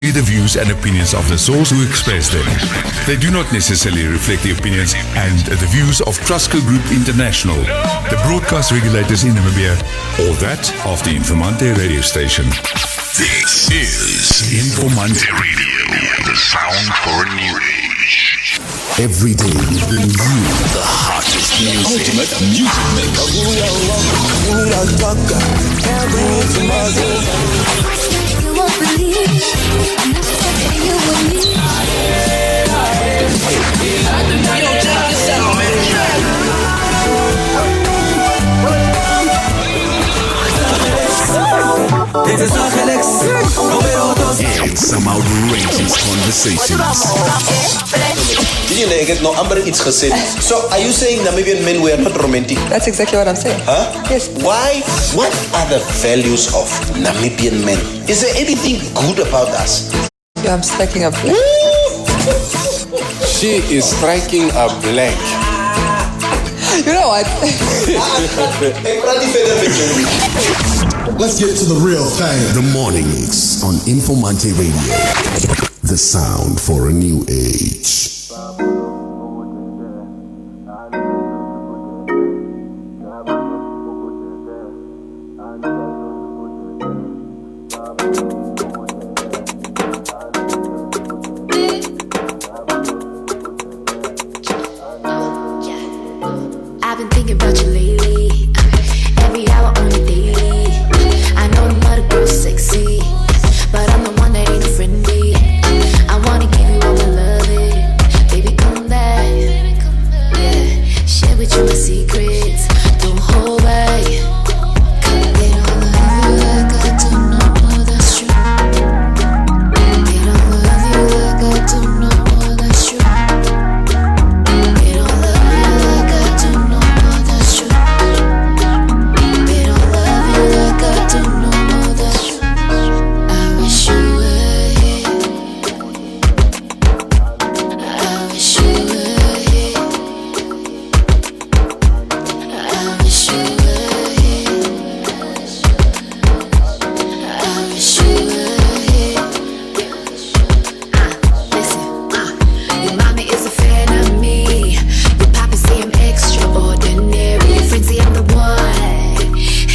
be the views and opinions of the source who express them. They do not necessarily reflect the opinions and the views of Trustco Group International, the broadcast regulators in Namibia, or that of the Informanté Radio station. This is Informanté Radio, the sound for a new age. Every day we bring you the hottest music. Ultimate music mix. You won't believe you with me. Yo, check this out, And some outrageous conversations. Did you know get no amber iets gesê? So are you saying Namibian men were not romantic? That's exactly what I'm saying. Huh? Yes. Why? What are the values of Namibian men? Is there anything good about us? Yeah, I'm striking up. She is striking a blank. You know what? Let's get to the real thing. The mornings on Informanté Radio. The sound for a new age. I've been thinking about you lately. Every hour on the daily. I know I'm not a girl sexy, but I'm the one that ain't friendly. I wanna give you all my loving. Baby, come back. Yeah, share with you my secrets. Don't hold back. They don't love you like I do, no, that's true. They don't love you like I do, no, that's true. They don't love you like I do, no, that's true. They don't love you like I do, no, that's true. I wish you were here. I wish you were here. I wish you were here. I wish you were here. Listen, your mommy is a fan of me. Your papa say I'm extraordinary. Your friends say I'm the one.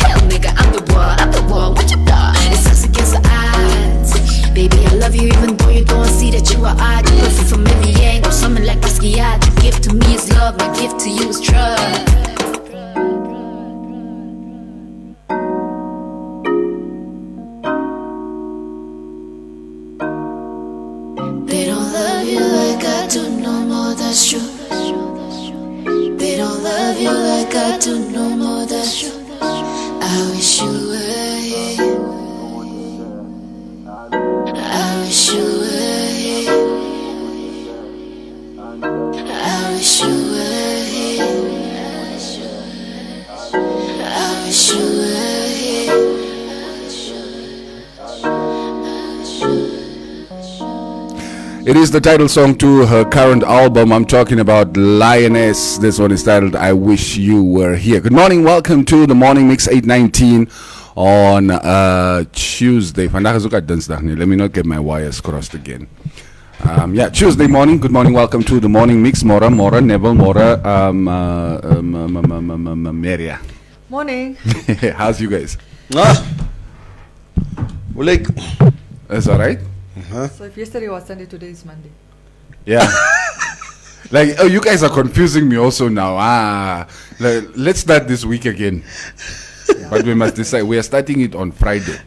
Hell, nigga, I'm the one. I'm the one. What you thought? It's us against the odds. Baby, I love you even though you don't see that you are odd. You're perfect from every angle. Something like Basquiat. Your gift to me is love. My gift to you is trust. They don't love you like I do, no more, that's true. They don't love you like I do, no more, that's true. I wish you were here. I wish you were here. I wish you were here. I wish you were here. It is the title song to her current album. I'm talking about Lioness. This one is titled I Wish You Were Here. Good morning. Welcome to the Morning Mix 819 on Tuesday. Let me not get my wires crossed again. Tuesday morning. Good morning. Welcome to the Morning Mix. Mora, Neville, Maria. Morning. How's you guys? Like, That's all right? So if yesterday was Sunday, today is Monday. Yeah. Like, you guys are confusing me also now. Let's start this week again. Yeah. But we must decide. We are starting it on Friday.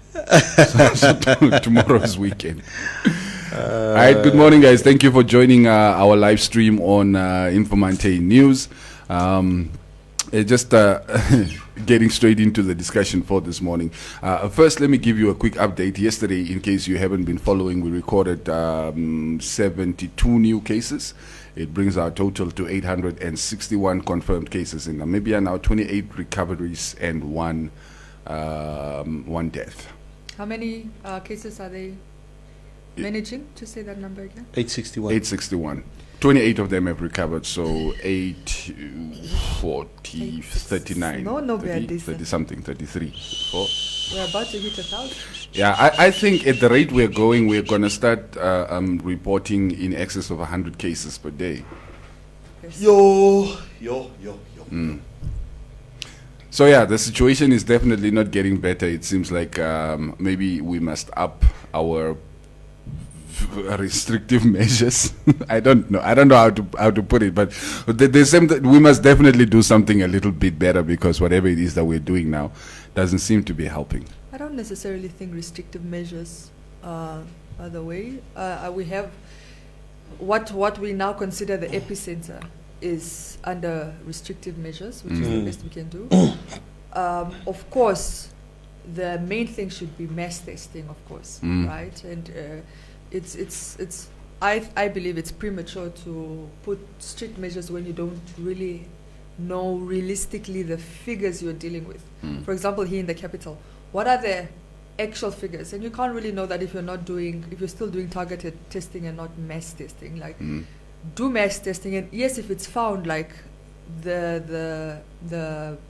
so tomorrow is weekend. All right. Good morning, guys. Thank you for joining our live stream on Informanté News. Just getting straight into the discussion for this morning. First, let me give you a quick update. Yesterday, in case you haven't been following, we recorded 72 new cases. It brings our total to 861 confirmed cases in Namibia now, 28 recoveries and one death. How many cases are they managing to say that number again? 861. 861. 28 of them have recovered, so 8, 40, 39. No, 30 something, 33. We're about to hit 1,000. Yeah, I think at the rate we're going to start reporting in excess of 100 cases per day. Yes. Yo. So yeah, the situation is definitely not getting better. It seems like maybe we must up our restrictive measures. I don't know how to put it, but there's we must definitely do something a little bit better, because whatever it is that we're doing now doesn't seem to be helping. I don't necessarily think restrictive measures are the way. We have what we now consider the epicenter is under restrictive measures, which is the best we can do. Of course, the main thing should be mass testing, of course, right? And I believe it's premature to put strict measures when you don't really know realistically the figures you're dealing with. For example, here in the capital, what are the actual figures? And you can't really know that if you're still doing targeted testing and not mass testing. Like, do mass testing, and yes, if it's found like the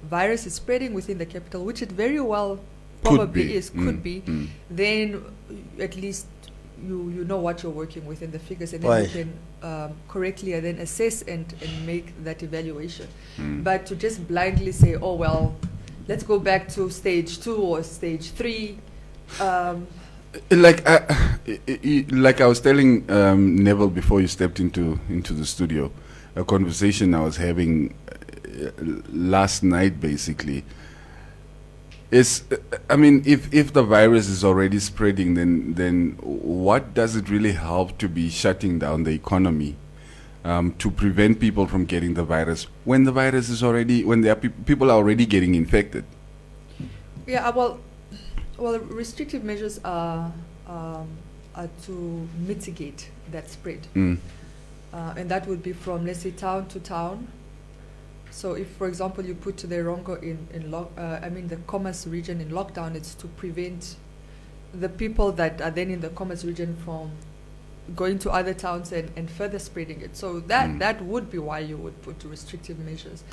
virus is spreading within the capital, which it very well probably could be, then at least you know what you're working with in the figures, and then you can correctly and then assess and make that evaluation. But to just blindly say, oh well, let's go back to stage 2 or stage 3. Like I was telling Neville before you stepped into the studio, a conversation I was having last night basically is, I mean, if the virus is already spreading, then what does it really help to be shutting down the economy to prevent people from getting the virus when the virus is already, when there are people are already getting infected? Yeah, well, restrictive measures are to mitigate that spread, and that would be from, let's say, town to town. So if, for example, you put the Rongo the Commerce region in lockdown, it's to prevent the people that are then in the Commerce region from going to other towns and further spreading it. So that would be why you would put restrictive measures.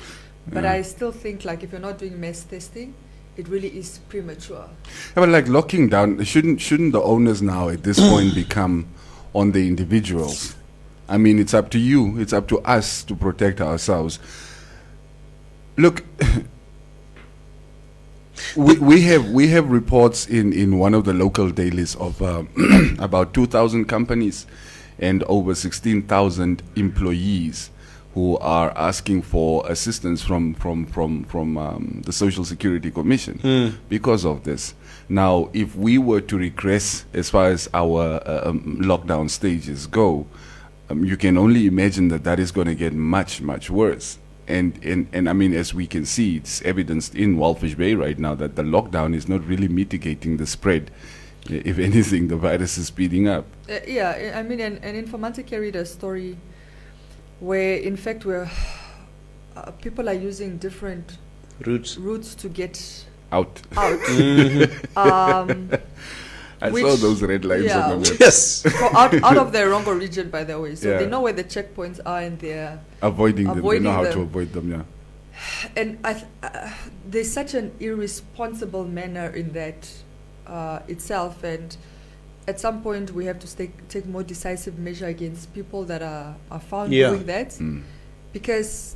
But I still think, like, if you're not doing mass testing, it really is premature. Yeah, but like locking down, shouldn't the owners now at this point become on the individuals? I mean, it's up to you, it's up to us to protect ourselves. Look, we have reports in one of the local dailies of about 2,000 companies and over 16,000 employees who are asking for assistance from the Social Security Commission because of this. Now, if we were to regress as far as our lockdown stages go, you can only imagine that is going to get much, much worse. And I mean, as we can see, it's evidenced in Walfish Bay right now that the lockdown is not really mitigating the spread. If anything, the virus is speeding up. I mean, and Informanté carried a story where, in fact, people are using different routes to get out. I saw those red lines on the web. Yes. out of the Rongo region, by the way. So they know where the checkpoints are, and they're avoiding them. They know how to avoid them, yeah. And there's such an irresponsible manner in that itself, and at some point we have to take more decisive measure against people that are found doing that, because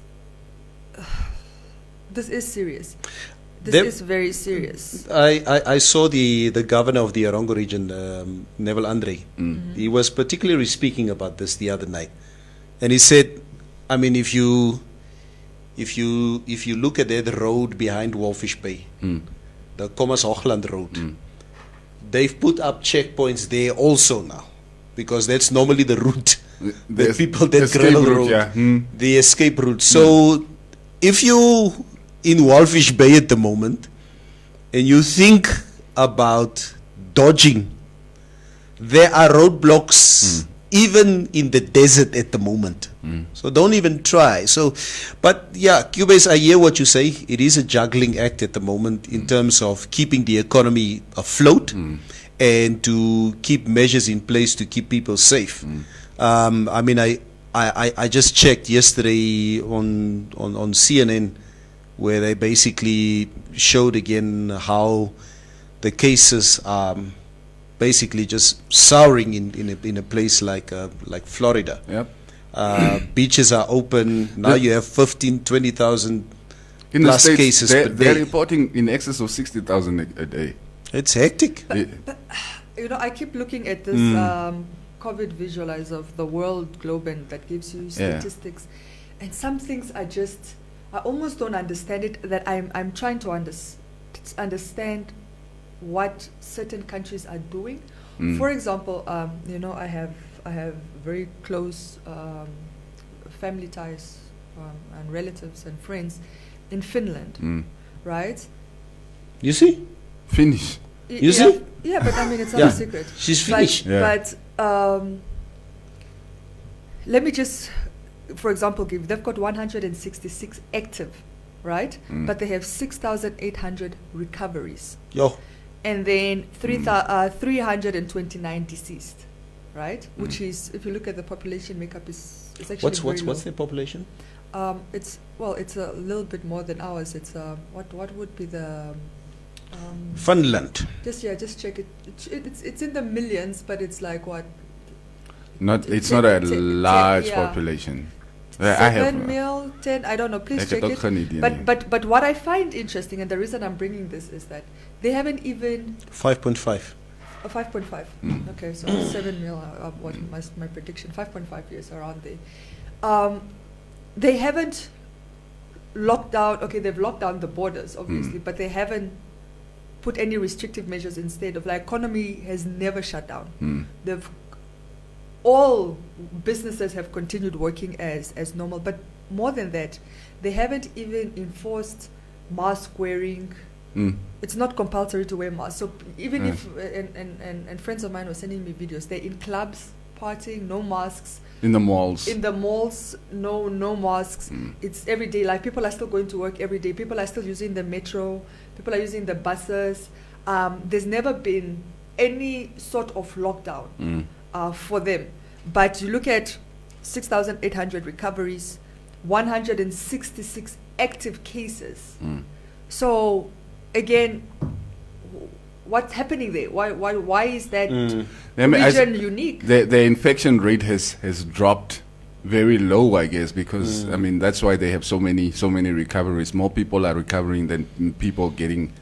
this is serious. This is very serious. I saw the governor of the Arongo region, Neville Andre. He was particularly speaking about this the other night, and he said, I mean, if you look at that road behind Walfish Bay, the Commerce Hoogland Road, they've put up checkpoints there also now, because that's normally the route that people that gravel road, the escape route. So if you in Walfish Bay at the moment and you think about dodging, there are roadblocks even in the desert at the moment. So don't even try. So, but yeah, Cubase, I hear what you say. It is a juggling act at the moment in terms of keeping the economy afloat and to keep measures in place to keep people safe. I mean, I just checked yesterday on CNN, where they basically showed again how the cases are basically just soaring in a place like Florida. Yep. Beaches are open now. You have 15, 20,000 In the plus States, cases they're, per they're day. reporting in excess of 60,000 a day. It's hectic. But I keep looking at this COVID visualizer of the world globe, and that gives you statistics, and some things are just, I almost don't understand it. That I'm trying to understand what certain countries are doing. For example, I have very close family ties and relatives and friends in Finland, right? You see? Finish. You see? Yeah, but I mean, it's not Yeah. a secret. She's finished. But let me just, for example, they've got 166 active, right? But they have 6,800 recoveries. Yo. And then 329 deceased, right? Which is, if you look at the population makeup, it's actually very low. What's the population? It's a little bit more than ours. It's what would be the Finland. just check it. It's in the millions, but it's like what? It's not a large yeah. population. 7 mil, 10. I don't know. Please check it. But But what I find interesting, and the reason I'm bringing this, is that they haven't even 5.5. 5.5. Okay, so 7 mil. What my prediction? 5.5 years around there. They haven't locked down. Okay, they've locked down the borders, obviously, but they haven't put any restrictive measures instead of. Like, economy has never shut down. All businesses have continued working as normal, but more than that, they haven't even enforced mask wearing. It's not compulsory to wear masks. So even if and friends of mine were sending me videos, they're in clubs partying, no masks. in the malls. In the malls, no masks. It's every day. Like, people are still going to work every day. People are still using the metro. People are using the buses. There's never been any sort of lockdown for them. But you look at 6,800 recoveries, 166 active cases. So again, what's happening there? Why is that region unique? The infection rate has dropped very low, I guess, because I mean that's why they have so many recoveries. More people are recovering than people getting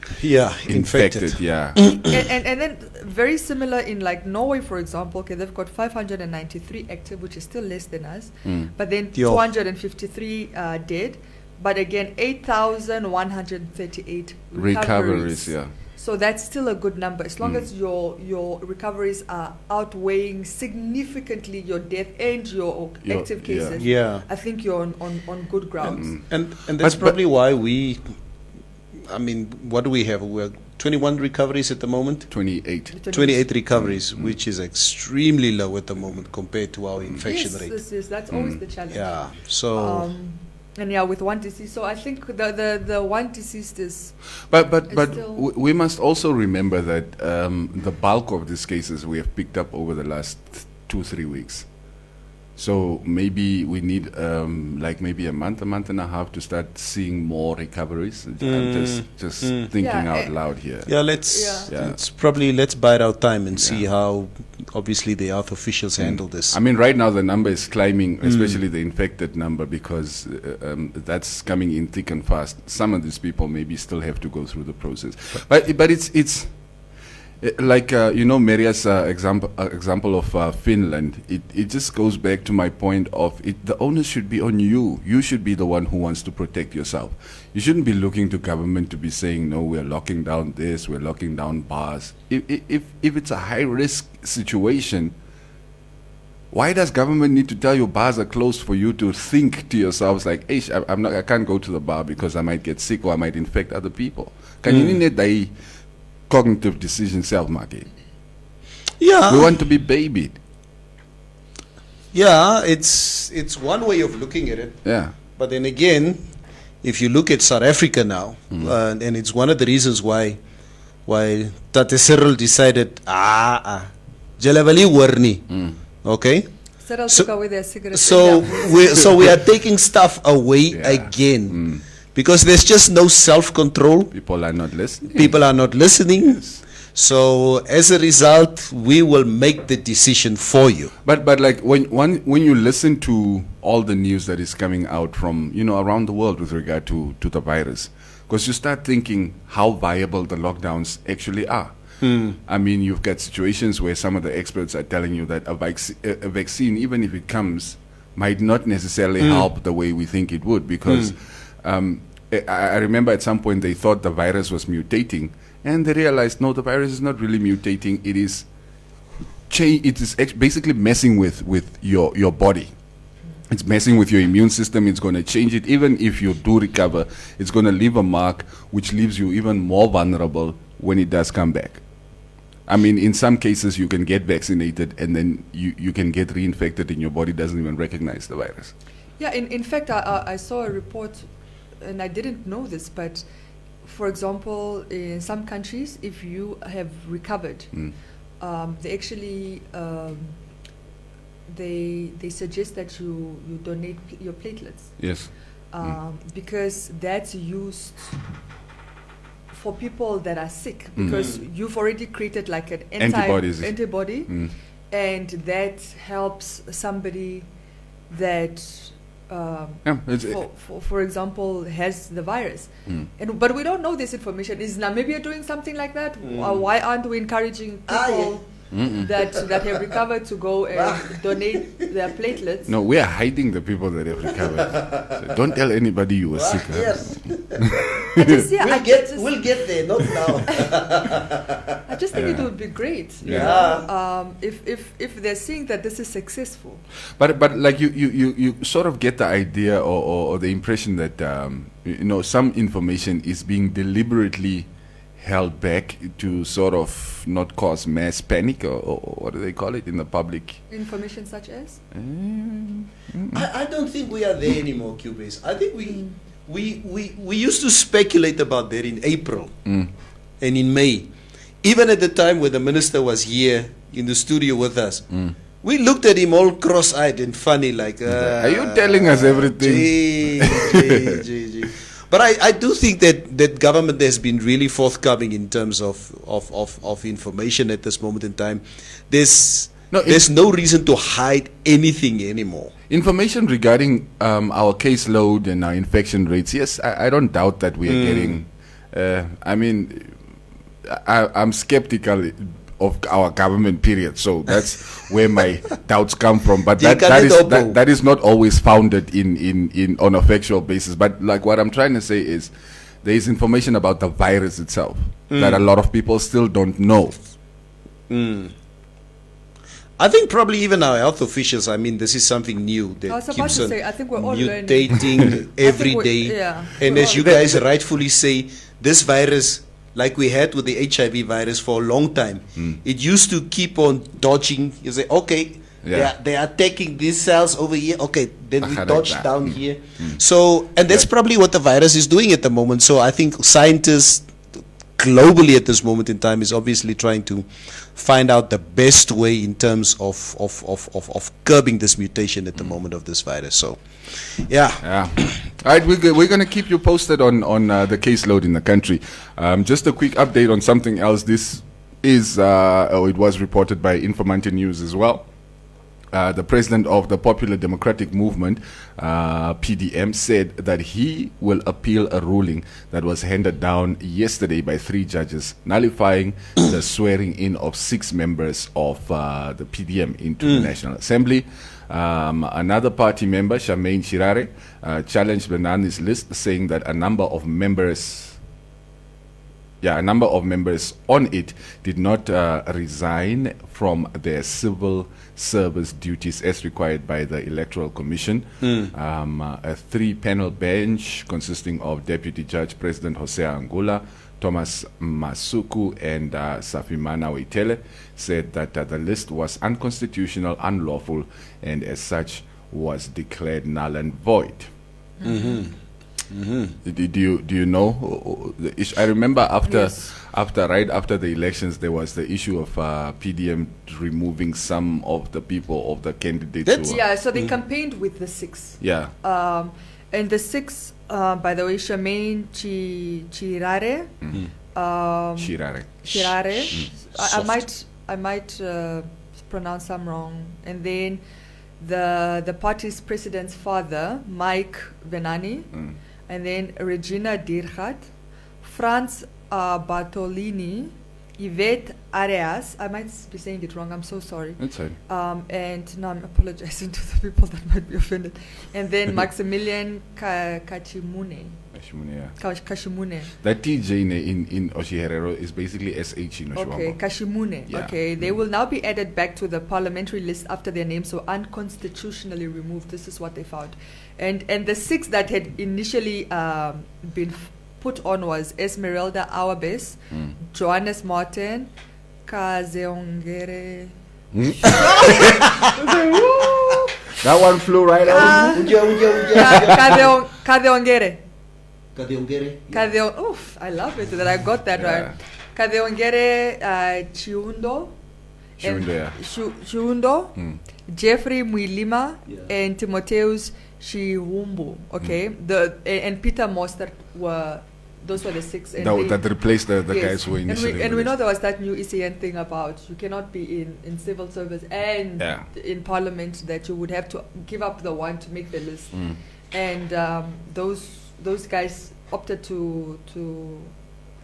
infected. Yeah. and then very similar in like Norway, for example. Okay, they've got 593 active, which is still less than us, but then 253 dead. But again, 8,138 recoveries. Yeah. So that's still a good number, as long as your recoveries are outweighing significantly your death and your active cases. Yeah. I think you're on good grounds. And that's probably why what do we have? We're 21 recoveries at the moment. 28 recoveries, which is extremely low at the moment compared to our infection rate. Yes, that's always the challenge. Yeah. So. And with one deceased, so I think the one deceased is. But we must also remember that the bulk of these cases we have picked up over the last 2-3 weeks. So maybe we need maybe a month and a half to start seeing more recoveries. I'm just thinking out loud here. Yeah, let's bide our time and see how obviously the health officials handle this. I mean, right now the number is climbing, especially the infected number, because that's coming in thick and fast. Some of these people maybe still have to go through the process, but it's. Like Maria's example of Finland, it just goes back to my point of it. The onus should be on you. You should be the one who wants to protect yourself. You shouldn't be looking to government to be saying, no, we're locking down this, we're locking down bars. If it's a high risk situation, why does government need to tell you bars are closed for you to think to yourselves like, hey, I can't go to the bar because I might get sick or I might infect other people? Can you need that cognitive decision self-market? Yeah. We want to be babied. Yeah, it's one way of looking at it. Yeah. But then again, if you look at South Africa now, and it's one of the reasons why while Tate Cyril decided, Jalevali Warni. Okay? Cyril took away their cigarettes. So we are taking stuff away again. Because there's just no self-control. People are not listening. People are not listening. Yes. So as a result, we will make the decision for you. But like when you listen to all the news that is coming out from around the world with regard to the virus, because you start thinking how viable the lockdowns actually are. I mean, you've got situations where some of the experts are telling you that a vaccine, even if it comes, might not necessarily help the way we think it would, because I remember at some point they thought the virus was mutating, and they realized, no, the virus is not really mutating. It is basically messing with your body. It's messing with your immune system. It's going to change it. Even if you do recover, it's going to leave a mark which leaves you even more vulnerable when it does come back. I mean, in some cases, you can get vaccinated and then you can get reinfected and your body doesn't even recognize the virus. Yeah, in fact, I saw a report, and I didn't know this, but for example, in some countries, if you have recovered, they actually they suggest that you donate your platelets. Yes. Because that's used for people that are sick, because you've already created like an antibody, and that helps somebody that for example has the virus. But we don't know this information. Is Namibia doing something like that? Why aren't we encouraging people that have recovered to go and donate their platelets? No, we are hiding the people that have recovered. So don't tell anybody you were sick. Yes. We'll get there, not now. I just think it would be great, you know, if they're seeing that this is successful. But like you sort of get the idea or the impression that some information is being deliberately held back to sort of not cause mass panic, or what do they call it in the public? Information such as? I don't think we are there anymore, Cubase. I think we used to speculate about that in April and in May. Even at the time when the minister was here in the studio with us, we looked at him all cross-eyed and funny, like, are you telling us everything? But I do think that government has been really forthcoming in terms of information at this moment in time. There's no reason to hide anything anymore. Information regarding our caseload and our infection rates, yes, I don't doubt that we are getting. I'm skeptical of our government period, so that's where my doubts come from. But that is not always founded in on a factual basis. But like what I'm trying to say is, there is information about the virus itself that a lot of people still don't know. I think probably even our health officials, I mean, this is something new that I was about to say, I think we're all mutating every day. And as you guys rightfully say, this virus, like we had with the HIV virus for a long time, it used to keep on dodging. You say, okay, they are taking these cells over here. Okay, then we dodge down here. So, and that's probably what the virus is doing at the moment. So I think scientists globally at this moment in time is obviously trying to find out the best way in terms of curbing this mutation at the moment of this virus. So, yeah. All right, we're going to keep you posted on the caseload in the country. Just a quick update on something else. This is, it was reported by Informanté News as well. The president of the Popular Democratic Movement, PDM, said that he will appeal a ruling that was handed down yesterday by 3 judges, nullifying the swearing in of 6 members of the PDM into the National Assembly. Another party member, Charmaine Chirare, challenged Benani's list, saying that a number of members on it did not resign from their civil service duties as required by the Electoral Commission. A 3-panel bench consisting of Deputy Judge President Jose Angula, Thomas Masuku, and Safimana Waitele said that the list was unconstitutional, unlawful, and as such was declared null and void. Do you know the issue? I remember right after the elections, there was the issue of PDM removing some of the people of the candidates. So they campaigned with the 6. Yeah. And the 6, by the way, Charmaine Chirare. Chirare. I might pronounce some wrong. And then the party's president's father, Mike Venani, and then Regina Dirgat, Franz Bartolini, Yvette Arias. I might be saying it wrong. I'm so sorry. That's fine. And now I'm apologizing to the people that might be offended. And then Maximilian Kachimune. Kashimune. That TJ in Oshiherero is basically SH in Oshiwambo. Okay, Kashimune. Yeah. Okay, they will now be added back to the parliamentary list after their names were unconstitutionally removed. This is what they found. And the 6 that had initially been put on was Esmeralda Awabes, Johannes Martin, Kazeongere. That one flew right out. Kazeongere. Kadeongere. Oof, I love it that I got that right. Kadeongere Chiundo. Chiundo. Jeffrey Mwilima and Timotheus Shiwumbu. Okay. And Peter Mostert those were the 6. And that replaced the guys who were initially. And we know there was that new ECN thing about you cannot be in civil service and in parliament, that you would have to give up the one to make the list. And those guys opted to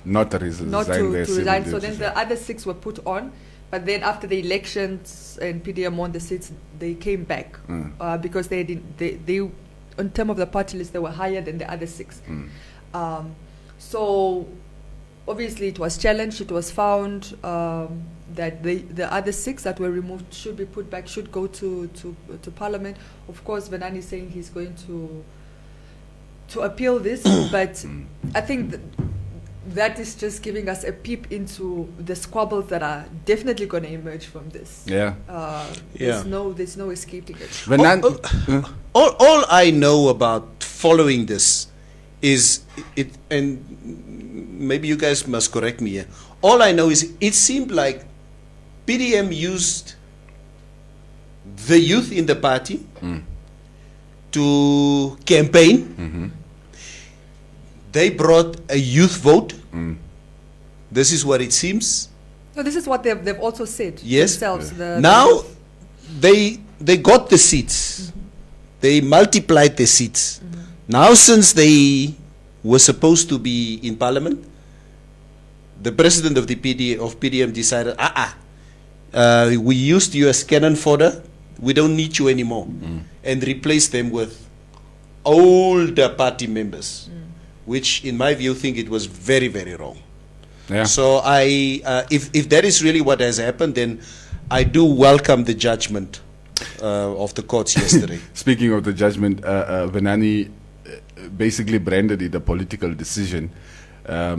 not to resign. So then the other 6 were put on, but then after the elections and PDM won the seats, they came back because they in terms of the party list, they were higher than the other 6. So obviously it was challenged. It was found that the other 6 that were removed should be put back, should go to parliament. Of course, Venani is saying he's going to appeal this, but I think that is just giving us a peep into the squabbles that are definitely going to emerge from this. There's no escaping it. All I know about following this is it, and maybe you guys must correct me here. All I know is it seemed like PDM used the youth in the party to campaign. They brought a youth vote. This is what it seems. No, this is what they've also said themselves. Now they got the seats. They multiplied the seats. Now, since they were supposed to be in parliament, the president of the PDM decided, we used you as cannon fodder. We don't need you anymore, and replaced them with older party members, which, in my view, think it was very, very wrong. Yeah. So if that is really what has happened, then I do welcome the judgment of the courts yesterday. Speaking of the judgment, Venani basically branded it a political decision,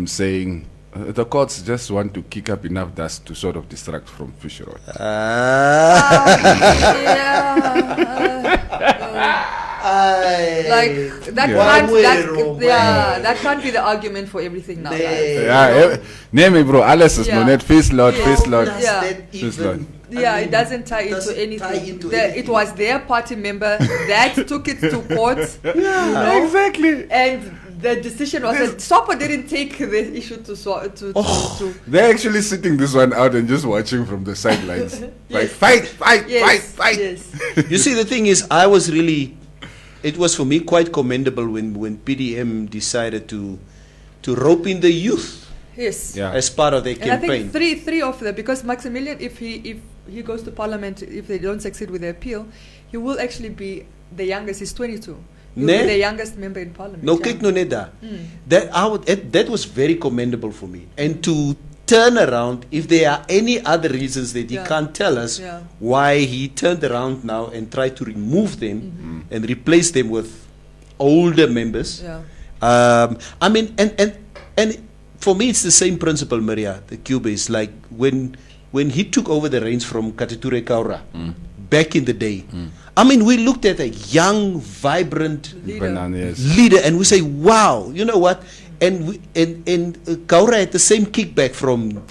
saying the courts just want to kick up enough dust to sort of distract from Fisher. That can't be the argument for everything now. Name bro, alles is no net face lot. Yeah, it doesn't tie into anything. It was their party member that took it to court. Exactly. And the decision was that Sopo didn't take the issue to. They're actually sitting this one out and just watching from the sidelines. Like, fight. Yes. You see, the thing is, it was for me quite commendable when PDM decided to rope in the youth. Yes. Yeah. As part of their campaign. campaign. And I think three of them, because Maximilian, if he goes to parliament, if they don't succeed with the appeal, he will actually be the youngest. He's 22. He'll be the youngest member in parliament. No, Kik Noneda. That was very commendable for me. And to turn around, if there are any other reasons that he can't tell us, why he turned around now and tried to remove them and replace them with older members. I mean, and for me, it's the same principle, Maria, the Cuba is like when he took over the reins from Katiture Kaura back in the day, I mean, we looked at a young, vibrant Banana, yes. leader, and we say, "Wow, you know what?" And Kaura had the same kickback from,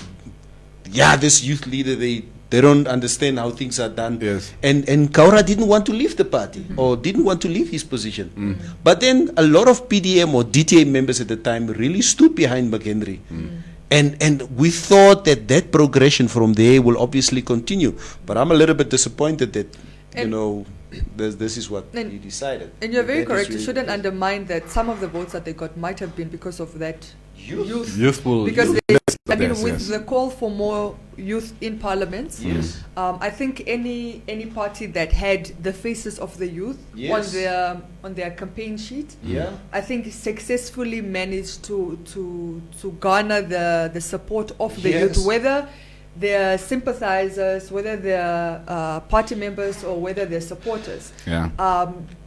this youth leader. They don't understand how things are done. Yes. And Kaura didn't want to leave the party or didn't want to leave his position. But then a lot of PDM or DTA members at the time really stood behind McHenry. And we thought that progression from there will obviously continue. But I'm a little bit disappointed that, this is what he decided. And you're very That is correct. You really shouldn't the case. undermine that some of the votes that they got might have been because of that youth. Youthful. Because Yes, with yes. the call for more youth in parliaments, I think any party that had the faces of the youth Yes. on their campaign sheet, Yeah. I think successfully managed to garner the support of the Yes. youth, whether they're sympathizers, whether they're party members, or whether they're supporters. Yeah.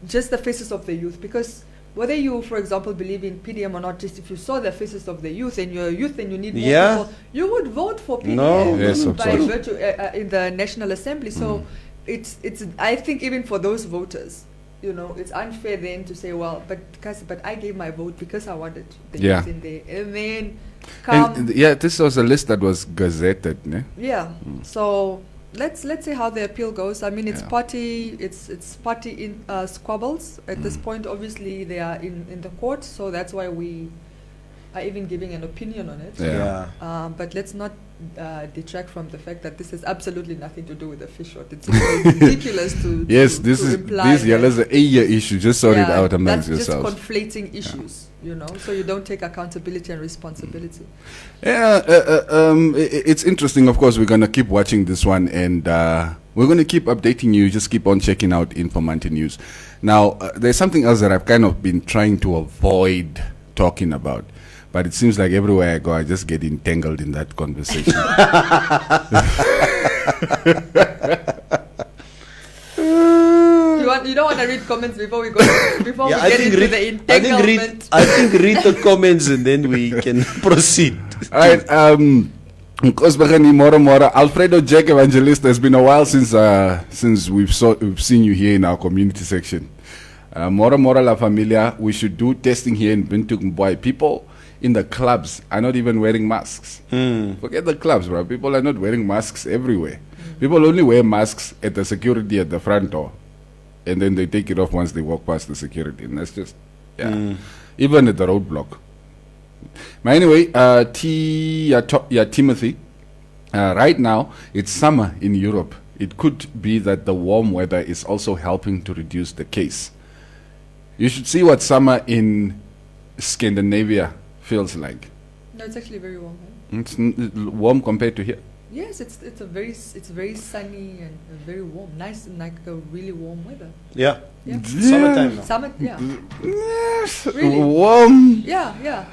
Just the faces of the youth, because whether you, for example, believe in PDM or not, just if you saw the faces of the youth and you're a youth and you need more people, you would vote for PDM No. Yes, of by course. virtue in the National Assembly. So it's I think even for those voters, it's unfair then to say, well, but I gave my vote because I wanted the Yeah. youth in there, and then come. And, this was a list that was gazetted, ne? Yeah. So let's see how the appeal goes. I mean, it's Yeah. party in squabbles at this point. Obviously, they are in the court, so that's why we are even giving an opinion on it. Yeah. But let's not detract from the fact that this has absolutely nothing to do with the fish rot. It's ridiculous to Yes, to, this to is imply this that- is a year issue. Just sort it out amongst that's yourselves. just conflating issues, so you don't take accountability and responsibility. Yeah, it's interesting. Of course, we're going to keep watching this one, and we're going to keep updating you. Just keep on checking out Informanté News. Now, there's something else that I've kind of been trying to avoid talking about, but it seems like everywhere I go, I just get entangled in that conversation. You don't want to read comments before we go before Yeah, we get into the entanglement. I think read the comments and then we can proceed. All right, Nkosbagani Mora Mora, Alfredo Jack Evangelista. It's been a while since we've seen you here in our community section. Mora Mora La Familia, we should do testing here in Bintuk Mboy. People in the clubs are not even wearing masks. Forget the clubs, bro. People are not wearing masks everywhere. People only wear masks at the security at the front door, and then they take it off once they walk past the security. And that's just, even at the roadblock. But anyway, Timothy, right now it's summer in Europe. It could be that the warm weather is also helping to reduce the case. You should see what summer in Scandinavia feels like. No, it's actually very warm. It's warm compared to here. Yes, it's very sunny and very warm, nice and like a really warm weather. Yeah. Yeah. Summertime now. Summer, yeah, Yes, Really? warm. yeah.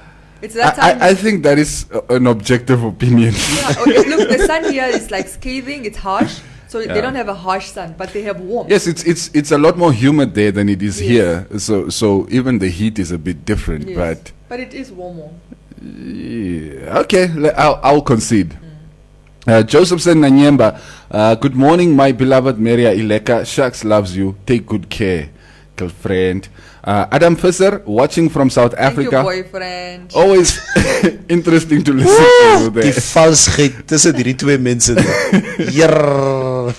It's that time. I think that is an objective opinion. Yeah, okay, look, the sun here is like scathing. It's harsh, so Yeah. they don't have a harsh sun, but they have warmth. Yes, it's a lot more humid there than it is Yes. here. So even the heat is a bit different. Yes. But it is warm. Yeah, okay, I'll concede. Josephson Nanyemba, good morning, my beloved Maria Ileka. Sharks loves you. Take good care, girlfriend. Adam Fisser, watching from South Thank you, Africa. boyfriend. Always interesting to listen to Die there. valsheid tussen die twee mense.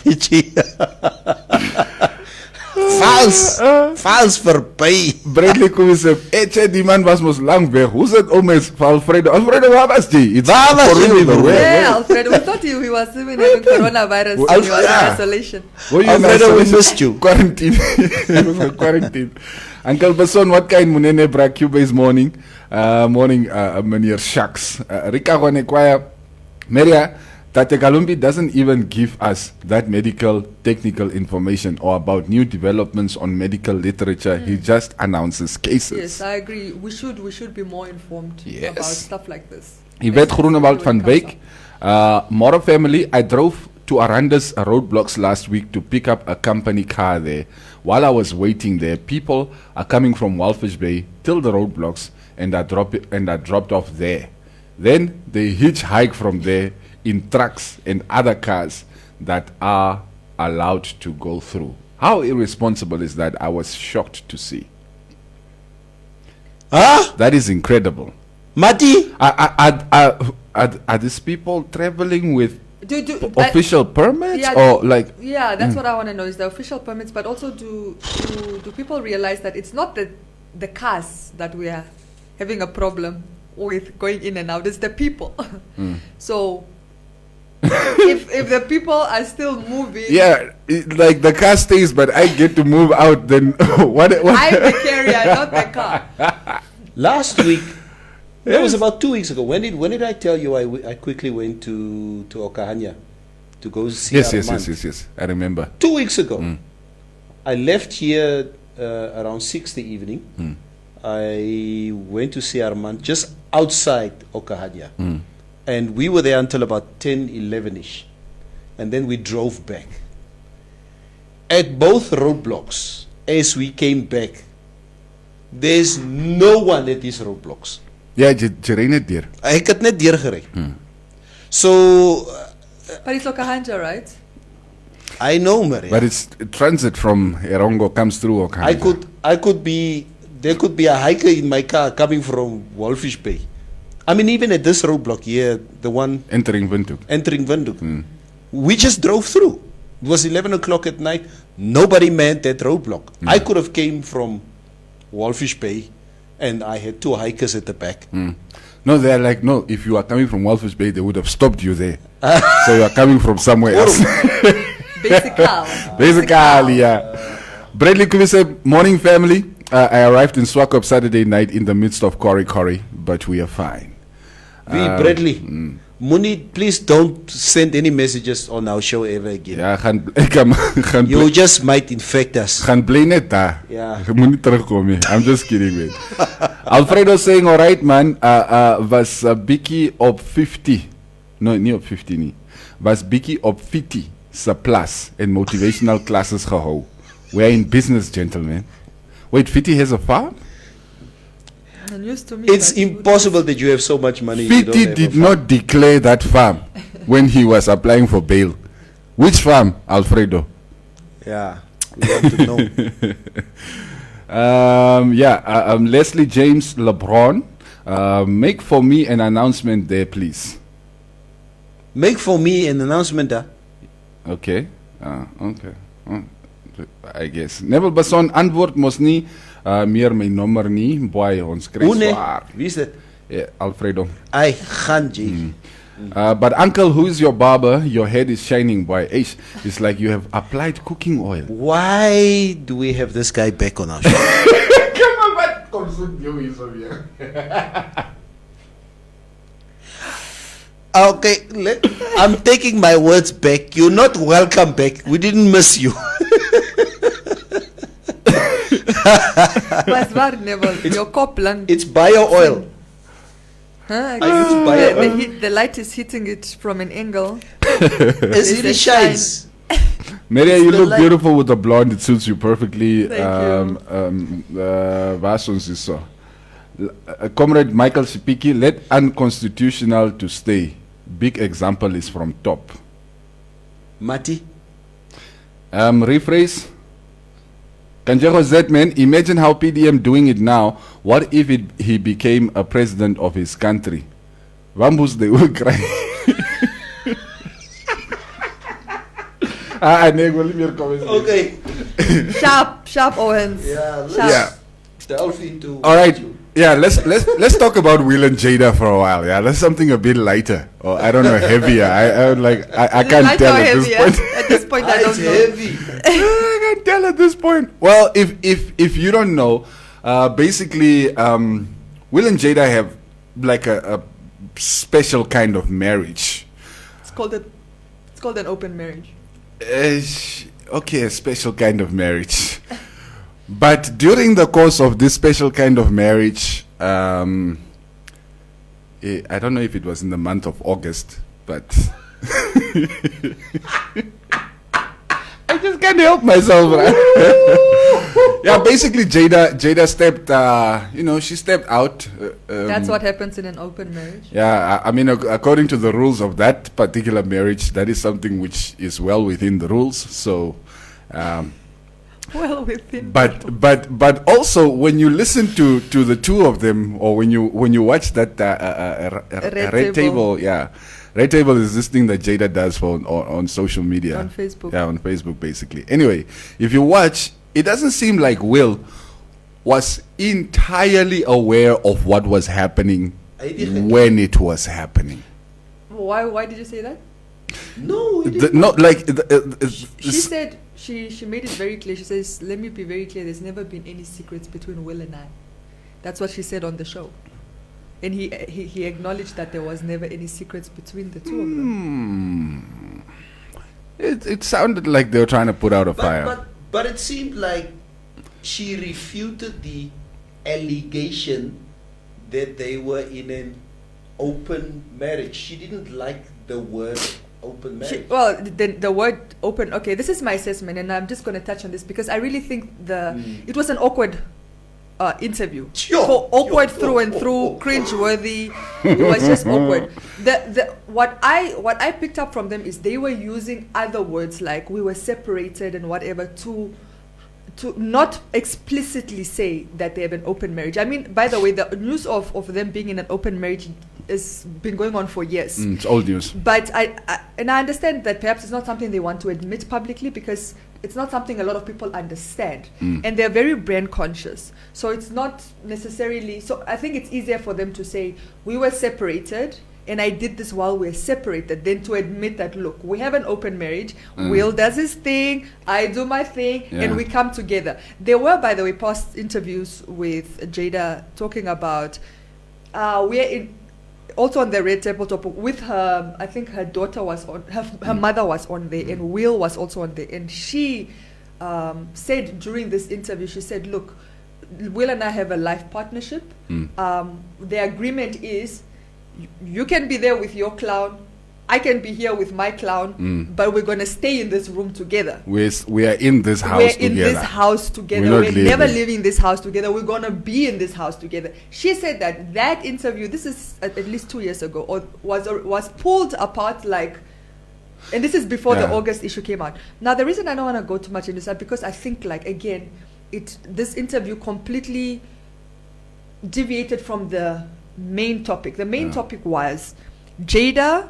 Weet jy? Vals verby. Bradley Kumisep, die man was mos lang weg. Hoe zit omes Alfredo? Alfredo, waar was die? Waar was for jy, real, bro? where? Yeah, Alfredo, we thought he was even having coronavirus when he was in isolation. Were you in Alfredo, we isolation? missed you. Quarantine. He was on quarantine. Uncle Bason, what kind munene bra Cuba's morning? Morning, meneer Shaks. Rika Kwanekwaya, Maria, Tate Kalumbi doesn't even give us that medical technical information or about new developments on medical literature. He just announces cases. Yes, I agree. We should be more informed Yes. about stuff like this. Yvette Groenewald van When it Beek. comes Moro family, I drove to Aranda's roadblocks last week to pick up a company car there. While I was waiting there, people are coming from Walfish Bay till the roadblocks and are dropped off there. Then they hitchhike from there in trucks and other cars that are allowed to go through. How irresponsible is that? I was shocked to see. Huh? That is incredible. Mati? Are these people traveling with official permits yeah, or like? Yeah, that's what I want to know is the official permits, but also do people realize that it's not the cars that we are having a problem with going in and out, it's the people. So if the people are still moving, like the car stays, but I get to move out. Then what? I'm the carrier, not the car. Last week, it was about 2 weeks ago. When did I tell you I quickly went to Okahanya to go see Armand? Yes. I remember. 2 weeks ago. I left here around 6 the evening. I went to see Armand just outside Okahanya. And we were there until about 10, 11-ish. And then we drove back. At both roadblocks, as we came back, there's no one at these roadblocks. Yeah, jy ry net deur. Ek het net deurgery. So, But it's Okahanja, right? I know, Maria. But it's transit from Erongo comes through Okahanja. There could be a hiker in my car coming from Wolfish Bay. I mean, even at this roadblock here, the one entering Windhoek. We just drove through. It was 11 o'clock at night. Nobody manned that roadblock. I could have came from Wolfish Bay, and I had 2 hikers at the back. No, they're like, no, if you are coming from Wolfish Bay, they would have stopped you there. So you are coming from somewhere else. Basically, yeah. Bradley Kubise, morning family. I arrived in Swakop Saturday night in the midst of Kori, but we are fine. Bradley, Muni, please don't send any messages on our show ever again. Yeah, you just might infect us. Gaan bly net daar. Yeah. Moenie terugkom nie. I'm just kidding, man. Alfredo saying, all right, man, was Bikkie op 50. No, nie op 50 nie. Was Bikkie op 50 se plus en motivational classes gehou. We're in business, gentlemen. Wait, Fiti has a farm? It's impossible that you have so much money. Fiti did not declare that farm when he was applying for bail. Which farm, Alfredo? Yeah, we want to know. Leslie James LeBron, make for me an announcement there, please. Make for me an announcement there. Okay. Okay. I guess. Neville Basson, antwoord mos nie meer my nommer nie. Boy, ons kry swaar. Wie is dit? Yeah, Alfredo. I gaan jy. But uncle, who is your barber? Your head is shining, boy. It's like you have applied cooking oil. Why do we have this guy back on our show? Come on, what concern you is over here? Okay, I'm taking my words back. You're not welcome back. We didn't miss you. Your Copland. It's bio oil. Huh? The light is hitting it from an angle. It really shines. Maria, you look beautiful with the blonde. It suits you perfectly. Thank you. Comrade Michael Sipiki, let unconstitutional to stay. Big example is from top. Mati? Rephrase. Kanjego Z, man, imagine how PDM doing it now. What if he became a president of his country? Wambus, they will cry. Okay. Sharp Owens. Yeah. Delve into. All right. Yeah, let's talk about Will and Jada for a while. Yeah, let's something a bit lighter, or I don't know, heavier. I can't tell at this point. At this point, I don't know. Heavy. I can't tell at this point. Well, if you don't know, basically, Will and Jada have like a special kind of marriage. It's called an open marriage. Okay, a special kind of marriage. But during the course of this special kind of marriage, I don't know if it was in the month of August, but I just can't help myself. Right? Yeah, basically Jada stepped, she stepped out. That's what happens in an open marriage. Yeah, I mean, according to the rules of that particular marriage, that is something which is well within the rules. So, Well within. But also when you listen to the two of them, or when you watch that Red Table, Red Table is this thing that Jada does on social media, on Facebook. Yeah, on Facebook basically. Anyway, if you watch, it doesn't seem like Will was entirely aware of what was happening when it was happening. Why did you say that? No, she said she made it very clear. She says, let me be very clear, there's never been any secrets between Will and I. That's what she said on the show. And he acknowledged that there was never any secrets between the two of them. It sounded like they were trying to put out a fire. But it seemed like she refuted the allegation that they were in an open marriage. She didn't like the word open marriage. The word open, okay, this is my assessment, and I'm just going to touch on this because I really think it was an awkward interview. Awkward through and through, cringe-worthy. It was just awkward. What I picked up from them is they were using other words like we were separated and whatever to not explicitly say that they have an open marriage. I mean, by the way, the news of them being in an open marriage has been going on for years. It's old news. But I understand that perhaps it's not something they want to admit publicly because it's not something a lot of people understand. And they're very brand conscious. So it's not necessarily... So I think it's easier for them to say, we were separated and I did this while we're separated, than to admit that, look, we have an open marriage, Will does his thing, I do my thing, and we come together. There were, by the way, past interviews with Jada talking about, we're in... Also on the Red Table topic with her, I think her daughter was on, her mother was on there, and Will was also on there. And she said during this interview, she said, look, Will and I have a life partnership. The agreement is you can be there with your clown, I can be here with my clown, but we're going to stay in this room together. We are in this house together. We're in this house together. We're never leaving this house together. We're going to be in this house together. She said that interview, this is at least 2 years ago, or was pulled apart like, and this is before the August issue came out. Now, the reason I don't want to go too much into that, because I think, like, again, this interview completely deviated from the main topic. The main topic was Jada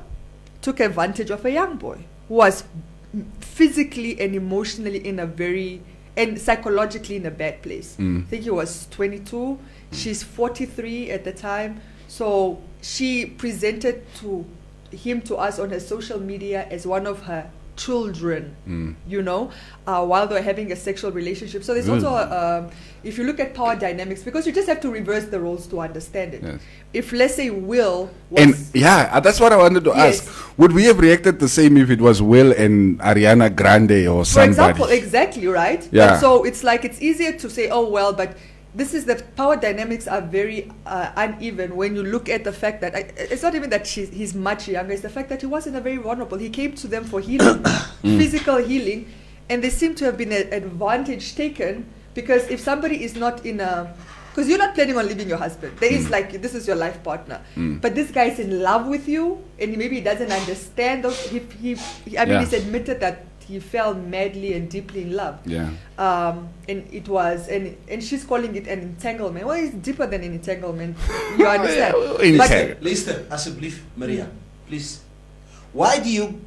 took advantage of a young boy who was physically and emotionally and psychologically in a bad place. I think he was 22. She's 43 at the time. So she presented him to us on her social media as one of her children, while they're having a sexual relationship. So there's also, if you look at power dynamics, because you just have to reverse the roles to understand it. Yes. If, let's say, Will was... that's what I wanted to ask. Would we have reacted the same if it was Will and Ariana Grande or somebody? For example, exactly, right? Yeah. But so it's like, it's easier to say, oh, well, but this is the power dynamics are very uneven when you look at the fact that it's not even that he's much younger, it's the fact that he wasn't a very vulnerable. He came to them for healing, physical healing, and they seem to have been an advantage taken, because if somebody is not in a... Because you're not planning on leaving your husband. There is like, this is your life partner. But this guy is in love with you, and maybe he doesn't understand. He's admitted that he fell madly and deeply in love. Yeah. And it was, and she's calling it an entanglement. Well, it's deeper than an entanglement. You understand? Listen, asseblief, Maria, please. Why do you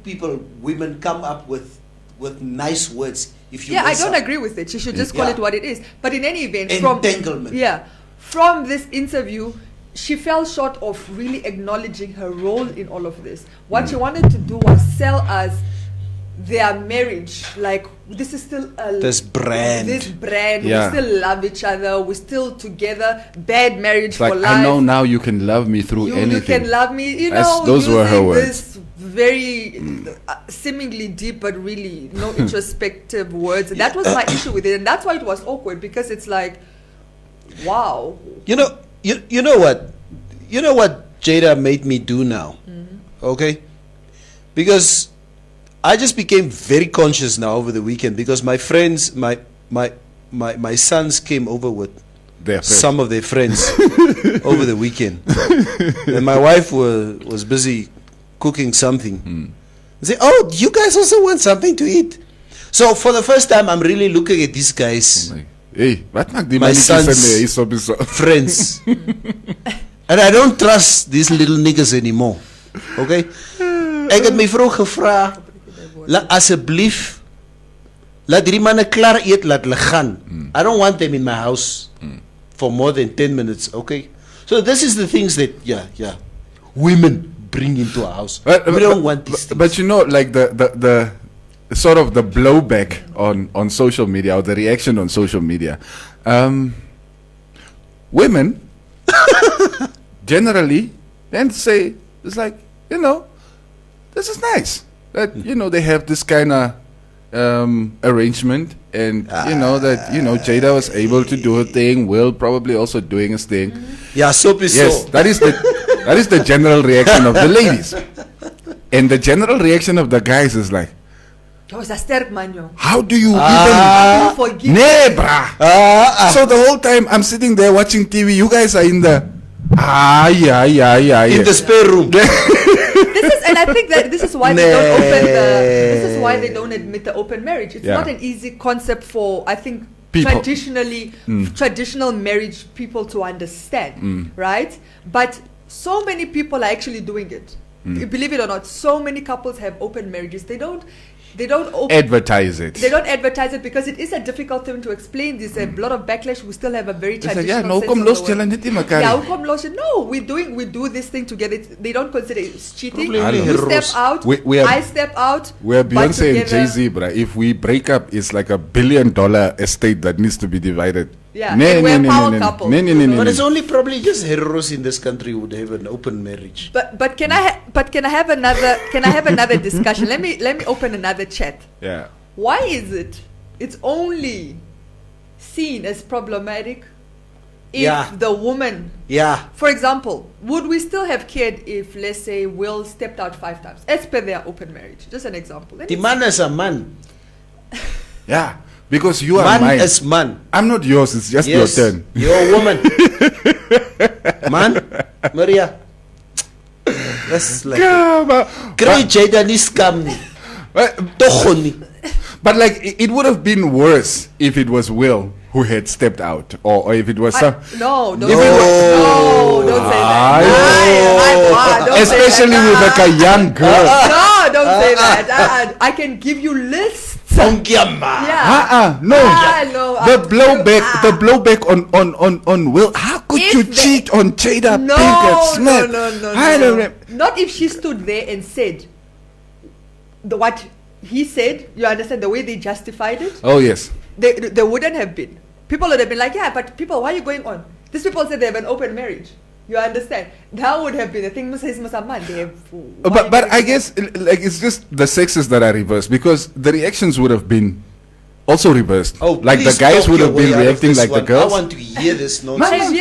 women come up with nice words? I don't agree with it. She should just call it what it is. But in any event, entanglement. From this interview, she fell short of really acknowledging her role in all of this. What she wanted to do was sell us their marriage, like, this is still this brand. We still love each other, we're still together, bad marriage for life. I know now you can love me through anything. You can love me, those were her words. This very seemingly deep but really no introspective words. That was my issue with it, and that's why it was awkward, because it's like, wow. You know what Jada made me do now, okay? Because I just became very conscious now over the weekend, because my friends, my sons came over with some of their friends over the weekend, and my wife was busy cooking something. Say, oh, you guys also want something to eat? So for the first time, I'm really looking at these guys, Like, hey, wat maak die My mannetjies sons- in die hierso? friends, and I don't trust these little niggas anymore. Okay? Ek het my vrou gevra, laat asseblief, laat die manne klaar eet, laat hulle gaan. I don't want them in my house for more than 10 minutes. Okay? So this is the things that women bring into our house. We don't want these things. But you know, like the sort of the blowback on social media, or the reaction on social media, women generally then say, it's like, this is nice that they have this kind of arrangement, and that Jada was able to do her thing, Will probably also doing his thing. Yeah, so is Yes, so. that is the general reaction of the ladies, and the general reaction of the guys is like, Oh, is a sterk man, yo. how do you You forgive. even? Nee, brah. So the whole time I'm sitting there watching TV, you guys are in the yeah. In the spare room. And I think that this is why they don't this is why they don't admit the open marriage. It's Yeah. not an easy concept for, I think, People. traditional marriage people to understand, right? But so many people are actually doing it. Believe it or not, so many couples have open marriages. They don't advertise it. They don't advertise it because it is a difficult thing to explain. There's a lot of backlash. We still have a very It's like, traditional yeah, no, sense kom of the los, word. julle net nie mekaar Yeah, nie. how come law said, no, we do this thing together. They don't consider it cheating. Probably You heroes. step out, We are- I step out. We're but Beyonce and together- Jay-Z, bruh. If we break up, it's like $1 billion estate that needs to be divided. Yeah, and we're power couples. But it's only probably just heroes in this country would have an open marriage. But can I have another discussion? Let me open another chat. Yeah. Why is it's only seen as problematic if Yeah. the woman, Yeah. for example, would we still have cared if, let's say, Will stepped out 5 times as per their open marriage? Just an example. The man is a man. Yeah. Because you are Man mine. is man. I'm not yours. It's just Yes. your turn. You're a woman. Man, Maria. That's like Yeah, Great Jada ni scam ni. Toho ni. but like it would have been worse if it was Will who had stepped out, or if it was some. No, don't If say it that. No, don't say that. Don't say Especially that. with like a young girl. No, don't say that. I can give you lists. Ongyama. Yeah. No. No. The blowback on Will. How could If you the- cheat on Jada No, Pinkett Smith? no. I don't know. Not if she stood there and said what he said. You understand the way they justified it? Oh yes. They wouldn't have been. People would have been like, yeah, but people, why are you going on? These people said they have an open marriage. You understand? That would have been the thing. They have. But I guess like it's just the sexes that are reversed, because the reactions would have been also reversed. Oh, like the please guys talk would your have been way out of reacting this like the one. girls. I want to hear this nonsense.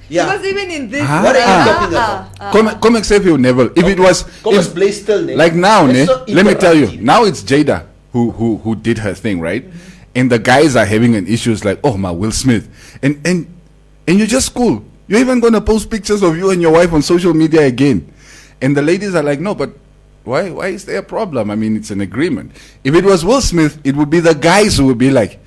Yeah. Because even in this, What are you talking about? Come except you never. If it was Come if- Blaze still, ne? like now, Let's ne, not let me tell you. interrupt Now it's Jada who did her thing, right? And the guys are having an issue. It's like, oh my Will Smith, and you're just cool. You're even gonna post pictures of you and your wife on social media again, and the ladies are like, no, but why is there a problem? I mean, it's an agreement. If it was Will Smith, it would be the guys who would be like,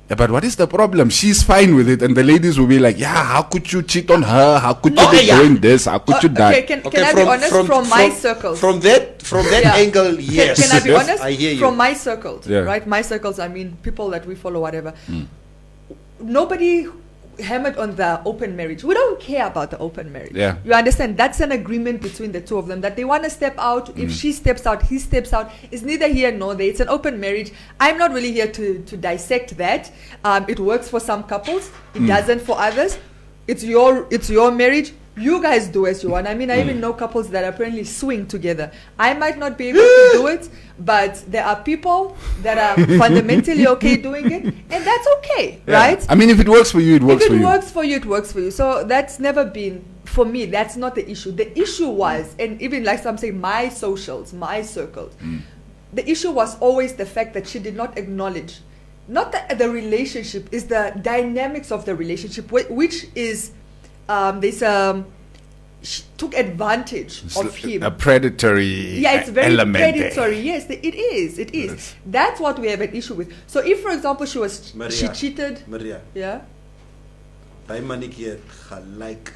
yeah, but what is the problem? She's fine with it, and the ladies will be like, yeah, how could you cheat on her? How could you be doing this? How could you okay, die? can I be honest? From my circles. From that Yeah. angle, yes. Can I be Yes, honest? I hear you. From my circles, Yeah. right? My circles, I mean, people that we follow, whatever. Nobody hammered on the open marriage. We don't care about the open marriage. Yeah. You understand? That's an agreement between the two of them that they want to step out. If she steps out, he steps out. It's neither here nor there. It's an open marriage. I'm not really here to dissect that. It works for some couples. It doesn't for others. It's your marriage. You guys do as you want. I mean, I even know couples that apparently swing together. I might not be able to do it, but there are people that are fundamentally okay doing it, and that's okay, Yeah. right? I mean, if it works for you, it works If for it you. works for you, it works for you. So that's never been, for me, that's not the issue. The issue was, and even like some say, my socials, my circles, the issue was always the fact that she did not acknowledge, not the relationship, is the dynamics of the relationship, which is, there's took advantage of him. A predatory It's very element there. predatory. Yes, it is. It is. Yes. That's what we have an issue with. So if, for example, she Maria, cheated, Maria, yeah, by Maniki gelijk.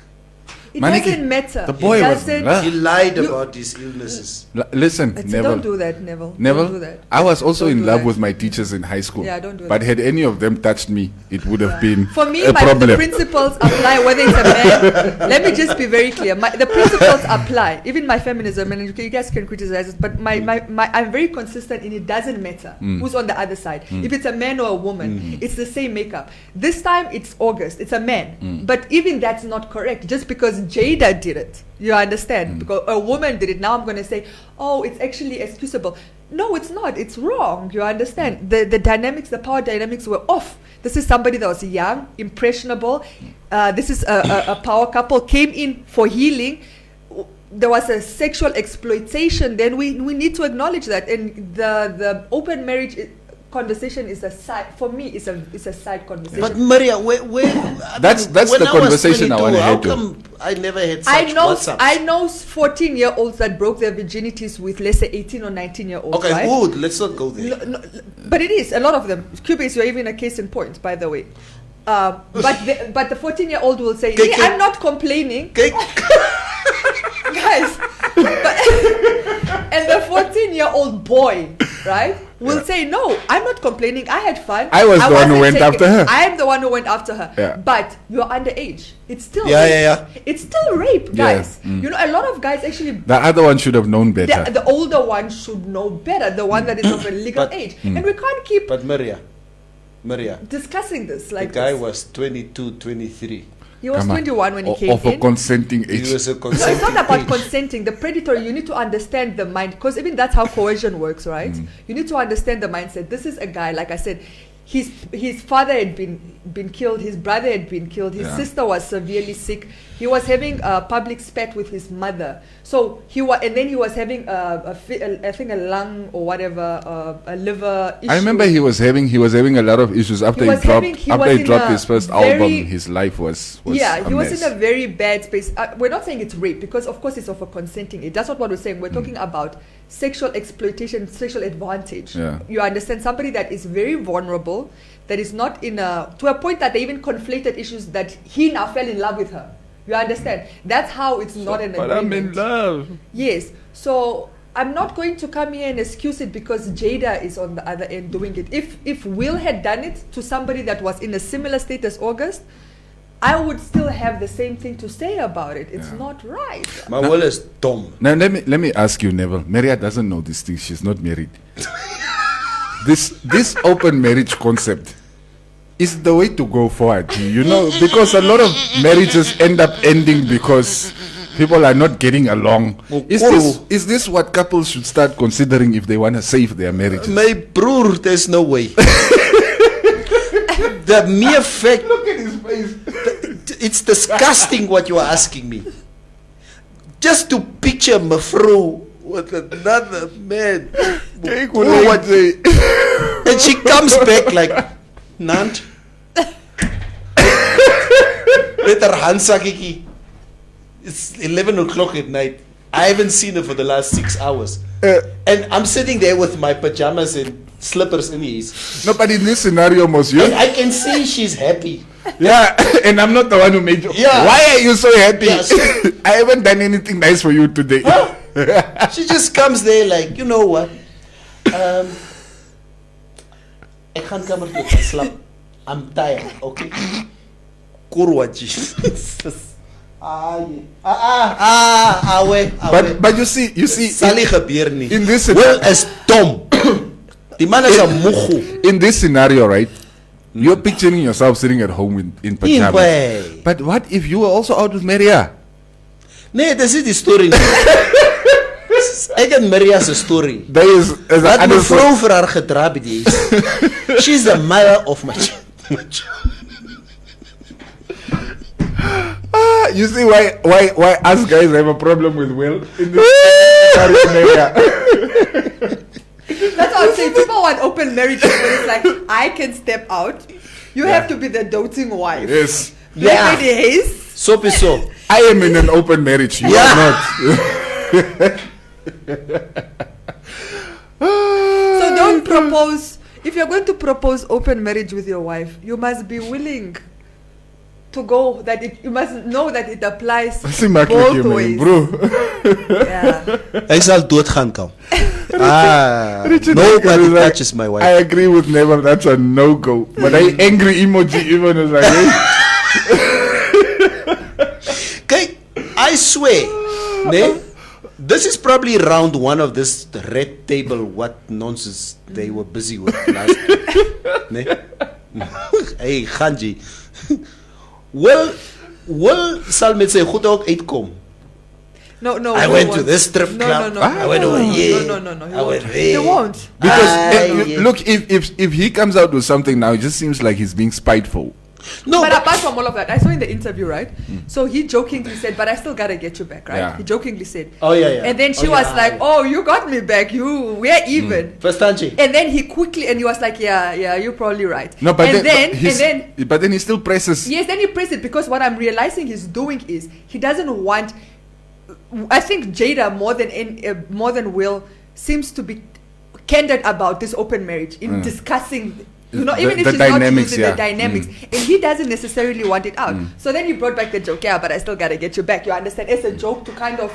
it Maniki, doesn't matter. the boy it was doesn't. blah. He lied about his illnesses. Listen, Don't Neville. do that, Neville. Neville, Don't do that. I was also Don't in do love that. with my teachers in high school. Yeah, don't do But that. had any of them touched me, it would have been For me, a the problem. principles apply whether it's a man. Let me just be very clear. The principles apply. Even my feminism, and you guys can criticize it, but I'm very consistent in it doesn't matter who's on the other side. If it's a man or a woman, it's the same makeup. This time it's August. It's a man. But even that's not correct. Just because Jada did it, you understand? Because a woman did it. Now I'm going to say, oh, it's actually excusable. No, it's not. It's wrong. You understand? The dynamics, the power dynamics were off. This is somebody that was young, impressionable. This is a power couple, came in for healing. There was a sexual exploitation. Then we need to acknowledge that. And the open marriage conversation is a side, for me, it's a side conversation. But Maria, That's the conversation I want to How have to. come I never had such WhatsApps? I know 14-year-olds that broke their virginities with, let's say, 18 or 19-year-olds. Okay, right? good. Let's not go there. No, but it is a lot of them. Cubase, you're even a case in point, by the way. But the 14-year-old will say, Okay, I'm not complaining, Okay. guys. And the 14-year-old boy, right, will say, no, I'm not complaining. I had fun. I was the one who wasn't went after her. I am the one who went after her. Yeah. But you're underage. It's still Yeah, rape. yeah, yeah. It's still rape, Yeah. guys. You know, a lot of guys actually. The other one should have known better. The older one should know better. The one that is of a legal But- age, and we can't keep But Maria, discussing this the like guy this. was 22, 23. He was Come on. 21 when he came Of a in. consenting He age. was a No, consenting it's not about age. consenting. The predatory, you need to understand the mind, because even that's how coercion works, right? You need to understand the mindset. This is a guy, like I said, his father had been killed, his brother had been killed, his Yeah. sister was severely sick. He was having a public spat with his mother. So he was having I think a lung or whatever, a liver issue. I remember he was having a lot of issues after He he was dropped in a his first very- album. His life was yeah, a he was mess. in a very bad space. We're not saying it's rape, because of course it's of a consenting age. That's not what we're saying. We're talking about sexual exploitation, sexual advantage. Yeah. You understand, somebody that is very vulnerable, that is not to a point that they even conflated issues, that he now fell in love with her. You understand? That's how it's not an But agreement. I'm in love. Yes. So I'm not going to come here and excuse it because Jada is on the other end doing it. If Will had done it to somebody that was in a similar state as August, I would still have the same thing to say about it. It's not right. My will is dumb. Now let me ask you, Neville. Maria doesn't know these things. She's not married. This open marriage concept is the way to go forward. You know, because a lot of marriages end up ending because people are not getting along. Is this what couples should start considering if they want to save their marriages? My broer, there's no way. The mere fact. Look at his face. It's disgusting what you are asking me. Just to picture Mafro with another man. Kijk Oh, hoe what- they- And she comes back like, Nant. Met haar handsakkie. It's 11 o'clock at night. I haven't seen her for the last 6 hours. And I'm sitting there with my pajamas and slippers in his. No, but in this scenario, monsieur, And I can see she's happy. yeah, and I'm not the one who made you. Yeah. Why are you so happy? Yeah, so- I haven't done anything nice for you today. She just comes there like, you know what? Ek gaan kamer toe gaan slap. I'm tired, okay? Kurwa Jesus. But you see, Sal nie gebeur nie. in this Will is dom. Die man is 'n moego. in this scenario, right? You're picturing yourself sitting at home in pajamas. way. But what if you were also out with Maria? Nee, dis nie die storie nie. Ek en Maria se story. There is Wat another mevrou vir haar gedra by die huis. She's the mother of my child. You see why us guys have a problem with Will in this area. That's what I'm saying. People want open marriages where it's like, I can step out. You have to be the doting wife. Yes. Yeah. Maybe it is. So. I am in an open marriage. You are not. So don't propose. If you're going to propose open marriage with your wife, you must be willing to go that you must know that it applies both ways, bro. Yeah. Hy sal doodgaan kom. Richard, Nobody like, touches my wife. I agree with Never. That's a no-go. But I angry emoji even is like, hey. Kyk, I swear, nee, this is probably round one of this red table what nonsense they were busy with last week. Nee? Hey, Ganji. Will sal met sy goed ook uitkom. No, I went to this strip club. No, I went over here. No. I went there. He won't. Because look, if he comes out with something now, it just seems like he's being spiteful. No, but apart from all of that, I saw in the interview, right? So he jokingly said, "But I still gotta get you back," right? Yeah. He jokingly said. Oh yeah. And then she was like, "Oh, you got me back. We're even." Verstanji. And then he was like, "Yeah, you're probably right." No, but and then he still presses. Yes, then he presses it because what I'm realizing he's doing is he doesn't want. I think Jada more than Will seems to be candid about this open marriage in discussing. Even if she's not using the dynamics, and he doesn't necessarily want it out. So then he brought back the joke, but I still gotta get you back. You understand? It's a joke to kind of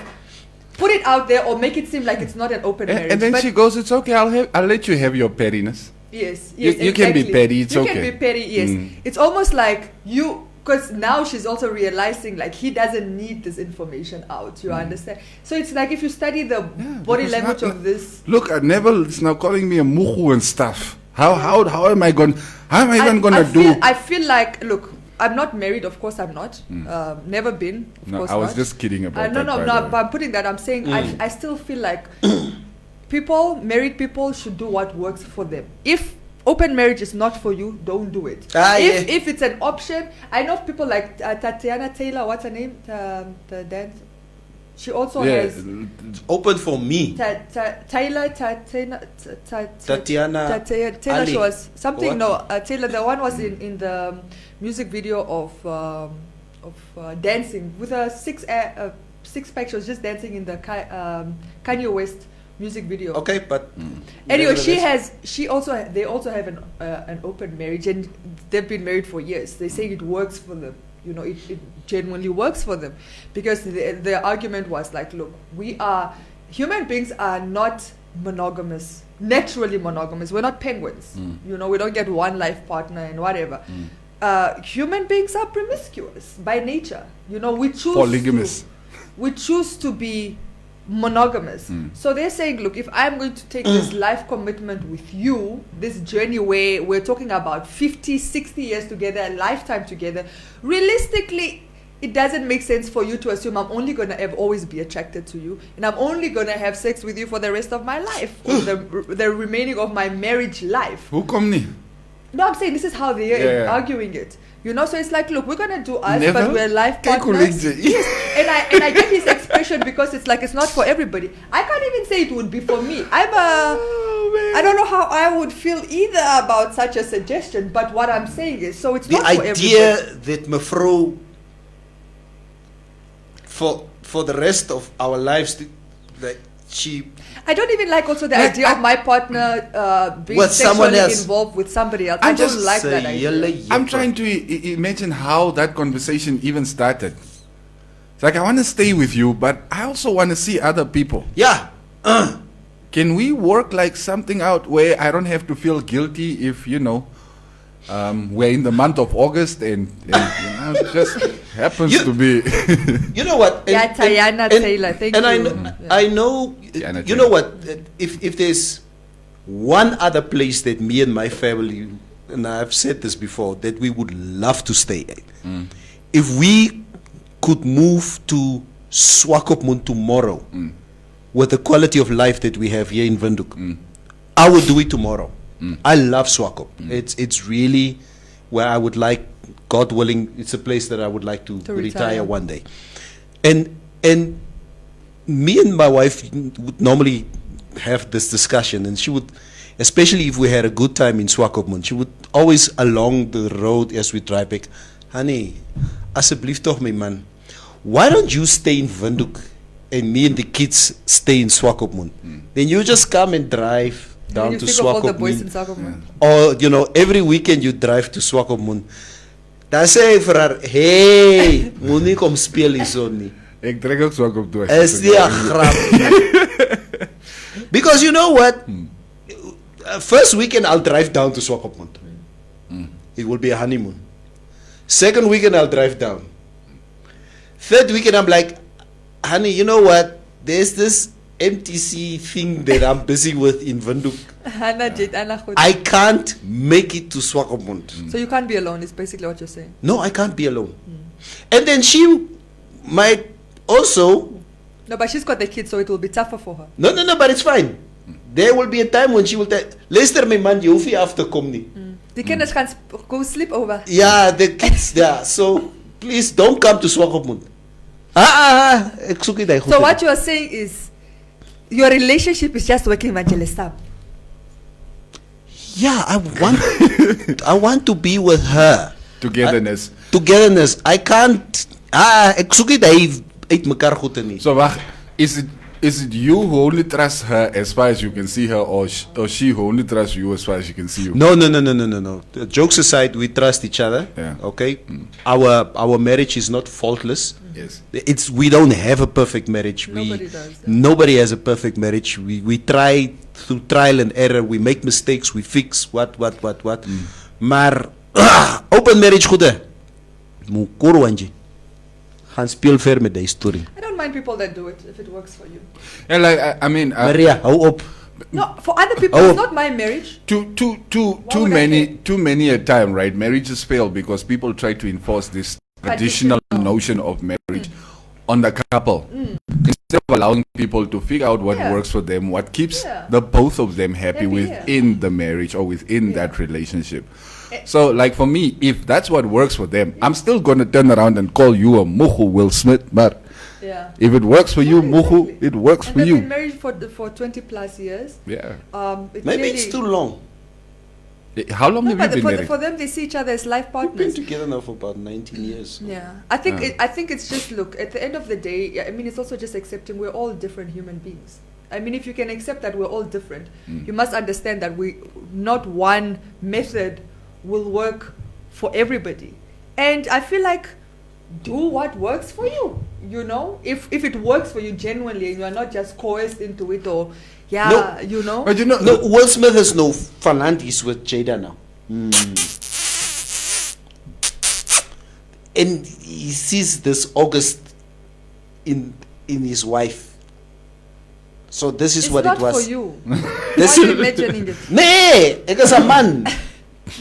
put it out there or make it seem like it's not an open marriage. And then she goes, "It's okay. I'll let you have your pettiness." Yes, you exactly. can be petty. It's okay. You can be petty. Yes, it's almost like you. Because now she's also realizing like he doesn't need this information out. You understand? So it's like if you study the body language of this. Look, Neville is now calling me a muhu and stuff. How am I going? How am I even going to do? I feel like, look, I'm not married. Of course, I'm not. Never been. Of course I was not. just kidding about that. No. But I'm putting that. I'm saying I still feel like married people should do what works for them. If open marriage is not for you, don't do it. If it's an option, I know people like Tatiana Taylor. What's her name? The dance. She also has. It's open for me. Tatiana Taylor. She was something. What? No, Taylor. The one was in the music video of dancing with a six pack. She was just dancing in the Kanye West music video. Okay, but anyway, they also have an open marriage, and they've been married for years. They say it works for them. It genuinely works for them, because the argument was like, look, human beings are not monogamous, naturally monogamous. We're not penguins. We don't get one life partner and whatever. Human beings are promiscuous by nature. We choose polygamous. We choose to be monogamous. So they're saying, look, if I'm going to take this life commitment with you, this journey where we're talking about 50, 60 years together, a lifetime together, realistically, it doesn't make sense for you to assume I'm only going to always be attracted to you, and I'm only going to have sex with you for the rest of my life, or the remaining of my marriage life. Who come ni? No, I'm saying this is how they are arguing it. So it's like, look, we're gonna do us, but we're life partners. Yes. And I get his expression because it's like it's not for everybody. I can't even say it would be for me. I don't know how I would feel either about such a suggestion. But what I'm saying is, so it's not for everybody. The idea that mevrou for the rest of our lives that she. I don't even like also the idea of my partner being sexually involved with somebody else. I don't like that idea. I'm trying to imagine how that conversation even started. It's like, I want to stay with you, but I also want to see other people. Yeah. Can we work like something out where I don't have to feel guilty if, we're in the month of August and it just happens to be. You know what? Tatiana Taylor. Thank you. I know. You know what? If there's one other place that me and my family, and I've said this before, that we would love to stay at, if we could move to Swakopmund tomorrow with the quality of life that we have here in Windhoek, I would do it tomorrow. I love Swakop. It's really where I would like, God willing, it's a place that I would like to retire one day. And me and my wife would normally have this discussion, and she would, especially if we had a good time in Swakopmund, she would always along the road as we drive back, honey, asseblief toch my man, why don't you stay in Windhoek and me and the kids stay in Swakopmund? Then you just come and drive down you to think of all the boys in Swakopmund. Swakopmund. Or, every weekend you drive to Swakopmund. Dan sê hy vir haar, hey, moenie kom speel hierso nie. Ek trek ook swak op toe. Is nie 'n grap. Because you know what? First weekend I'll drive down to Swakopmund. It will be a honeymoon. Second weekend I'll drive down. Third weekend I'm like, honey, you know what? There's this MTC thing that I'm busy with in Windhoek. I can't make it to Swakopmund. So you can't be alone, is basically what you're saying. No, I can't be alone. And then she might also... No, but she's got the kids, so it will be tougher for her. No, but it's fine. There will be a time when she will tell, luister my man, jy hoef nie af te kom nie. Die kinders gaan go sleep over. Yeah, the kids there. So please don't come to Swakopmund. Ek soek nie daai goed. So what you are saying is your relationship is just working evangelist. Yeah, I want to be with her. Togetherness. Togetherness. I can't ek soek nie daai uit mekaar goede nie. So wag, is it you who only trust her as far as you can see her, or she who only trusts you as far as she can see you? No. The jokes aside, we trust each other. Yeah. Okay. Our marriage is not faultless. Yes. We don't have a perfect marriage. Nobody does. Nobody has a perfect marriage. We try through trial and error. We make mistakes. We fix what. Maar open marriage goede. Mo korwanje. Gaan speel ver met die story. I don't mind people that do it if it works for you. Yeah, like I mean, Maria, hou op. No, for other people, it's not my marriage. Too many a time, right? Marriages fail because people try to enforce this traditional notion of marriage on the couple instead of allowing people to figure out what works for them, what keeps the both of them happy within the marriage or within that relationship. So, like for me, if that's what works for them, I'm still gonna turn around and call you a muhu Will Smith, but if it works for you, muhu, it works for you. They've been married for 20 plus years. Yeah. Maybe it's too long. How long have you been married? For them, they see each other as life We've partners. been together now for about 19 years. Yeah, I think it's just, look, at the end of the day, I mean, it's also just accepting we're all different human beings. I mean, if you can accept that we're all different, you must understand that not one method will work for everybody. And I feel like, do what works for you. You know, if it works for you genuinely and you are not just coerced into it, or you know. But you know, no, Will Smith has no Fanantis with Jada now. And he sees this August in his wife. So this is what it was. It's not for you. Why are you imagining it? Nee, ek is a man.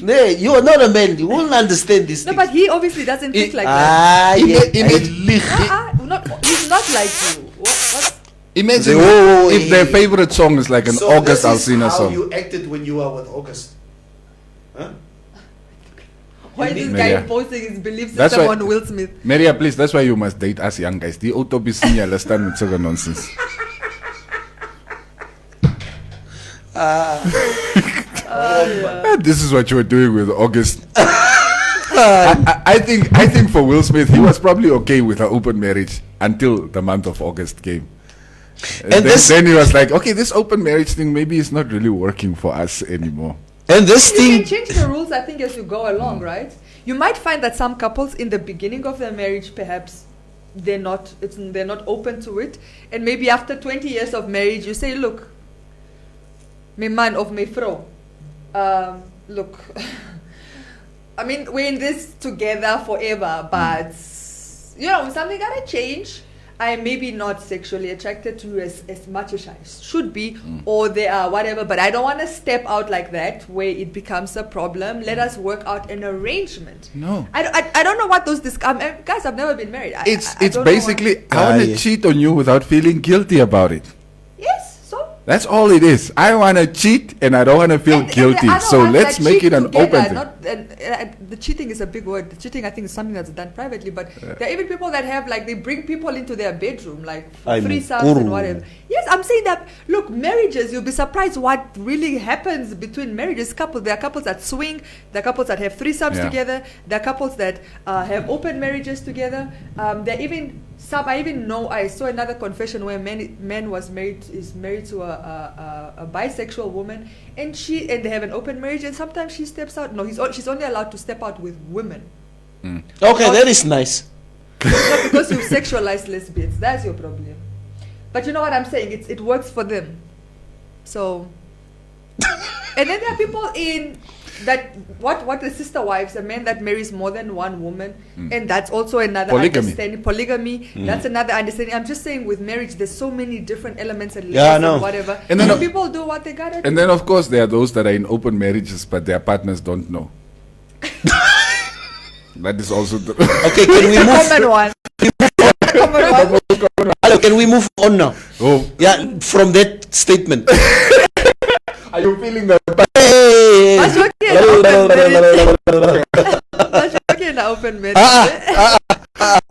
Nee, you are not a man. You won't understand this. No, but he obviously doesn't think like that. He's not like you. What? Imagine if their favorite song is like an August Alsina song. How you acted when you are with August? Huh? Why is this guy posting his belief That's system why- on Will Smith? Maria, please, that's why you must date us young guys. Die auto bisinya lastan met such nonsense. This is what you were doing with August. I think for Will Smith, he was probably okay with an open marriage until the month of August came. And then he was like, okay, this open marriage thing maybe is not really working for us anymore. And this You thing, can change the rules, I think, as you go along, right? You might find that some couples in the beginning of their marriage, perhaps they're not open to it, and maybe after 20 years of marriage, you say, look, my man of my vrouw, look, I mean, we're in this together forever, but you know, something gotta change. I am maybe not sexually attracted to you as much as I should be, or they are whatever, but I don't want to step out like that where it becomes a problem. Let us work out an arrangement. No. I don't know what those guys, I've never been married. It's don't know basically, I want to cheat on you without feeling guilty about it. yes, so That's all it is. I want to cheat and I don't want to feel guilty. the other So ones let's that make cheat it an together, open thing. the cheating is a big word. The cheating, I think, is something that's done privately. But there are even people that have, like, they bring people into their bedroom, like I'm threesomes and guru. whatever. Yes, I'm saying that. Look, marriages, you'll be surprised what really happens between marriages. Couples, there are couples that swing. There are couples that have threesomes Yeah. together. There are couples that have open marriages together. There are even Some I even know. I saw another confession where man is married to a bisexual woman, and they have an open marriage, and sometimes she steps out. No, she's only allowed to step out with women. Okay, that is nice. Not because you sexualize lesbians. That's your problem. But you know what I'm saying? It works for them. So, and then there are people in that what the sister wives, a man that marries more than one woman, and that's also another understanding. Polygamy, that's another understanding. I'm just saying with marriage, there's so many different elements and layers and whatever. And then people do what they gotta do. And then of course there are those that are in open marriages, but their partners don't know. That is also the okay. Can we move? Common one. Hello, can we move on now? Oh, yeah. From that statement. Are you feeling that? Hey. Open marriage.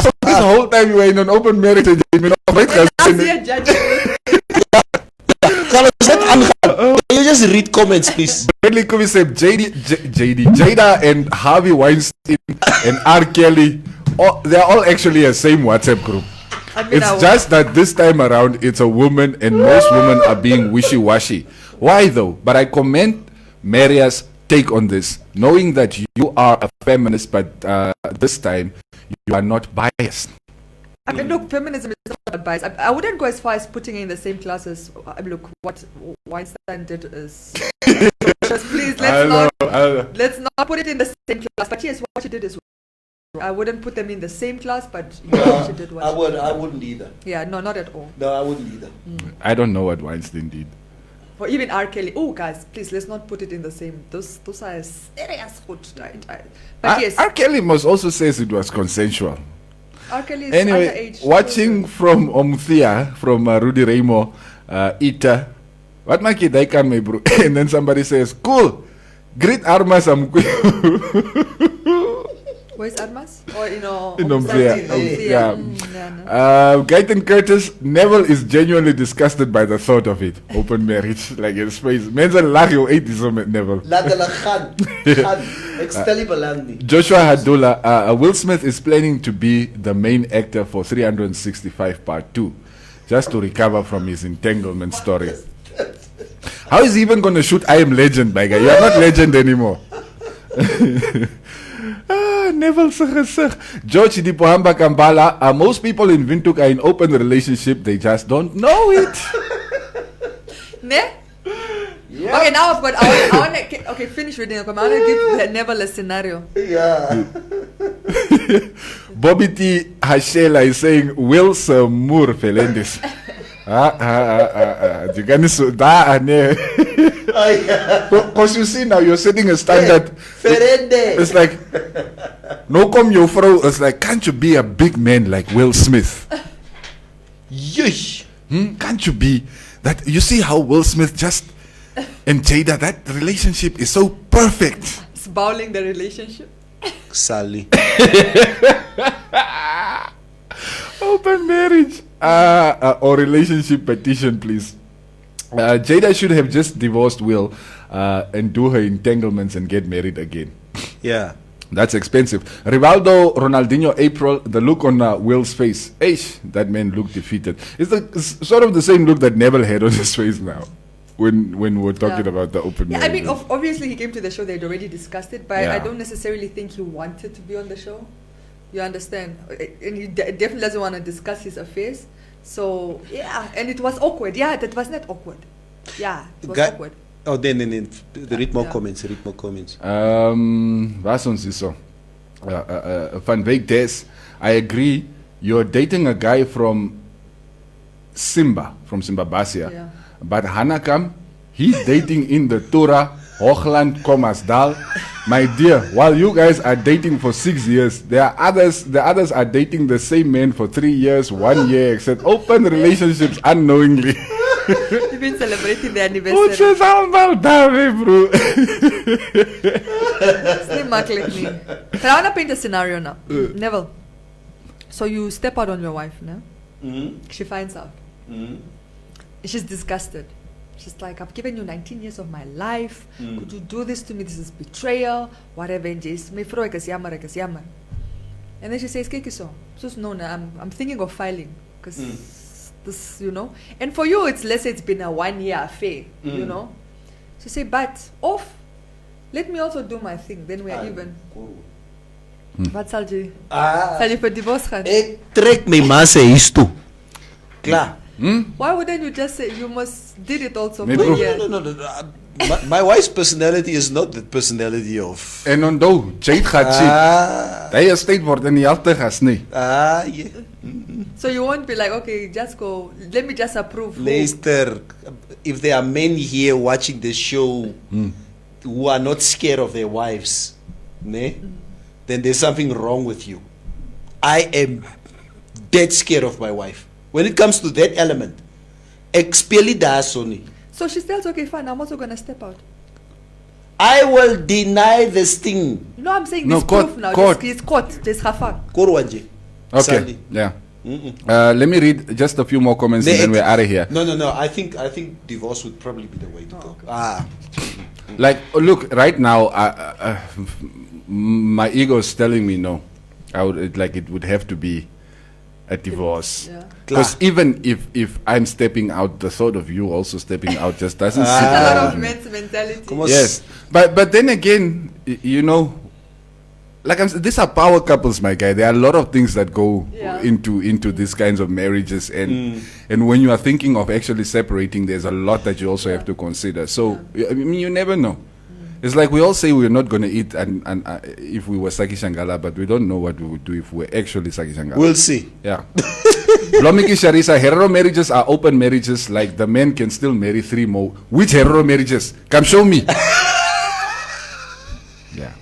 So this whole time you were in an open marriage, and you you just read comments, please. Bradley Kubi said Jada and Harvey Weinstein and R. Kelly, they're all actually a same WhatsApp group. It's just that this time around it's a woman, and most women are being wishy-washy. Why though? But I commend Maria's take on this, knowing that you are a feminist, but this time you are not biased. I mean, look, feminism is not biased. I wouldn't go as far as putting it in the same class as, look, what Weinstein did is... just please, let's not put it in the same class. But yes, what she did is wrong. I wouldn't put them in the same class, but she did what I wouldn't either. Yeah, no, not at all. No, I wouldn't either. I don't know what Weinstein did. Or even R. Kelly. Oh, guys, please, let's not put it in the same. Those are serious food. But yes. R. Kelly must also says it was consensual. R. Kelly is anyway, underage. Watching from Omthea, from Rudy Ramo, Ita. What my kid, I can me bro. And then somebody says, cool. Great Armas. Where's Armas? Or, in Omthea. Guyton Curtis, Neville is genuinely disgusted by the thought of it. Open marriage, like in space. Mensen lag jou uit is met Neville. Laat hulle gaan. Ek stel nie belang nie. Joshua Hadula, Will Smith is planning to be the main actor for 365 Part 2, just to recover from his entanglement story. How is he even going to shoot I Am Legend, my guy? You are not legend anymore. Neville se gesig. George Dipohamba Kambala, most people in Windhoek are in open relationship, they just don't know it. Ne? Yeah. Okay, now I've got, I want to, okay, finish reading. I want to give Neville a scenario. Yeah. Bobby T. Hashela is saying, Wilson Moore Felendis. Because you see now, you're setting a standard. It's like, no come your vrouw. It's like, can't you be a big man like Will Smith? Yeesh. Can't you be that? You see how Will Smith just and Jada, that relationship is so perfect. It's bowling the relationship. Sally. Open marriage or relationship petition, please. Jada should have just divorced Will and do her entanglements and get married again. Yeah. That's expensive. Rivaldo, Ronaldinho, April, the look on Will's face. Eish, that man looked defeated. It's sort of the same look that Neville had on his face now when we're talking about the open marriage. I mean, obviously he came to the show, they'd already discussed it, but I don't necessarily think he wanted to be on the show. You understand? And he definitely doesn't want to discuss his affairs. So, yeah, and it was awkward. Yeah, that was not awkward. Yeah, it was awkward. Oh, then, read more comments, Waar ons is so? Van Beek Des, I agree, you're dating a guy from Simbabasia. Yeah. But Hanakam, he's dating in the Torah, Hoogland, Kommersdal. My dear, while you guys are dating for 6 years, the others are dating the same man for 3 years, 1 year, except open relationships unknowingly. You've been celebrating the anniversary. Wat is allemaal daar, bro? It's not makkelijk nie. But I want to paint a scenario now. Neville. So you step out on your wife, no? She finds out. She's disgusted. She's like, I've given you 19 years of my life. Could you do this to me? This is betrayal. Whatever. And just, my vrouw, ek is jammer. And then she says, "Keke so." So no, I'm thinking of filing because this, you know. And for you, it's let's say it's been a 1 year affair, you know. She say, "But off, let me also do my thing. Then we are even." Wat sal jy? Sal jy vir divorce gaan? Ek trek my ma se huis toe. Klaar. Why wouldn't you just say you must did it also Maybe. for a year? No. My wife's personality is not the personality of. En onthou, Jade gaat sê, hy estate word in die helfte gas nie. Yeah. So you won't be like, okay, just go. Let me just approve. Later, if there are men here watching the show who are not scared of their wives, then there's something wrong with you. I am dead scared of my wife. When it comes to that element, expelli da Sony. So she tells, okay, fine, I'm also going to step out. I will deny this thing. No, I'm saying No, this court, proof now. court. This court. This Rafang. Korwanje. Okay, Sandy. yeah. Let me read just a few more comments and then we're out of here. No. I think divorce would probably be the way to go. Okay. Like, look, right now, my ego is telling me no. It would have to be a divorce. Yeah. Because even if I'm stepping out, the thought of you also stepping out just doesn't sit It's a lot well of with me. men's mentality. Como Yes, but then again, you know, like these are power couples, my guy. There are a lot of things that go Yeah. into these kinds of marriages, and when you are thinking of actually separating, there's a lot that you also have to consider. So I mean, you never know. It's like we all say we're not going to eat and if we were Saki Shangala, but we don't know what we would do if we're actually Saki Shangala. We'll see. Yeah. Blomiki Sharisa, hetero marriages are open marriages, like the men can still marry 3 more. Which hetero marriages? Come show me. Yeah.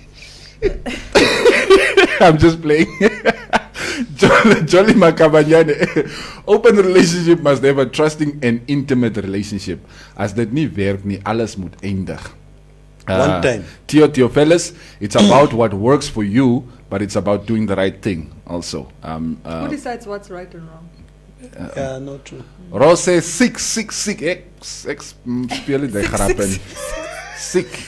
I'm just playing. Jolly Makabanyane. Open relationship must have a trusting and intimate relationship. As dit nie werk nie, alles moet eindig. One time. Theo fellas, it's about what works for you, but it's about doing the right thing also. Who decides what's right and wrong? Yeah, no, true. Ross says sick, speel it, they happen. Sick.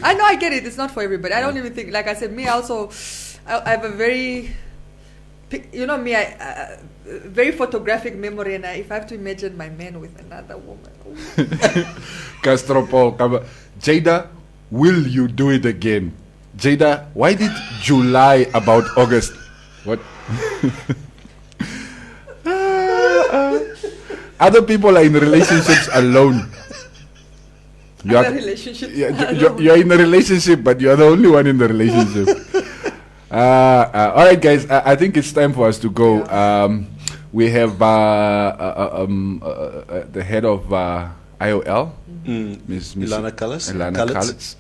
I know, I get it. It's not for everybody. I don't even think, like I said, me also, I have a very, you know me, I very photographic memory, and if I have to imagine my man with another woman. Castro Paul, Jada, will you do it again? Jada, why did July about August? What? Other people are in relationships alone. You Other relationships alone. you're in a relationship, but you're the only one in the relationship. All right, guys. I think it's time for us to go. We have the head of IOL, Miss Ilana Callas.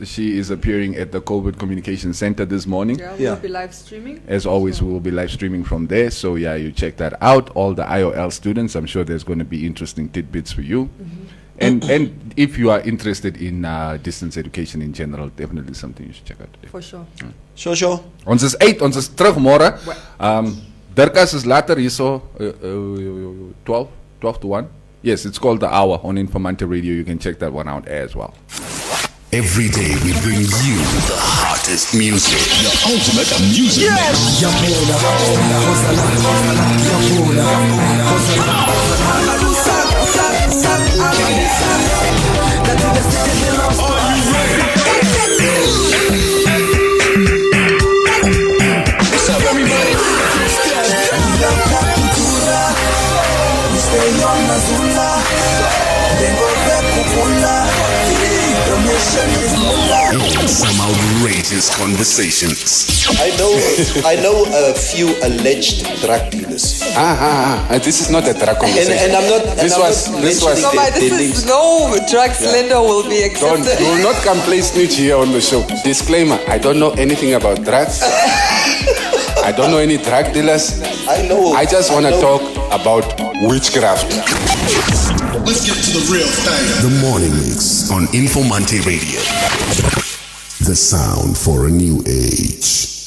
She is appearing at the COVID Communication Center this morning. Yeah, Yeah. we'll be live streaming. As always, we will be live streaming from there. So yeah, you check that out. All the IOL students, I'm sure there's going to be interesting tidbits for you. And if you are interested in distance education in general, definitely something you should check out. For sure. Sure. Ons is 8, ons is terug môre. Dirkas is later hierso 12 to 1. Yes, it's called The Hour on Informanté Radio. You can check that one out as well. Every day we bring you the hottest music. The ultimate music mix. What's up, everybody? Some outrageous conversations. I know a few alleged drug dealers. This is not a drug conversation. And I'm not. This was. No, but this is no drug slender will be Don't. accepted. You will not come play snitch here on the show. Disclaimer: I don't know anything about drugs. I don't know any drug dealers. I know. I just want to talk about witchcraft. Let's get to the real thing. The Morning Mix on Informanté Radio. The sound for a new age.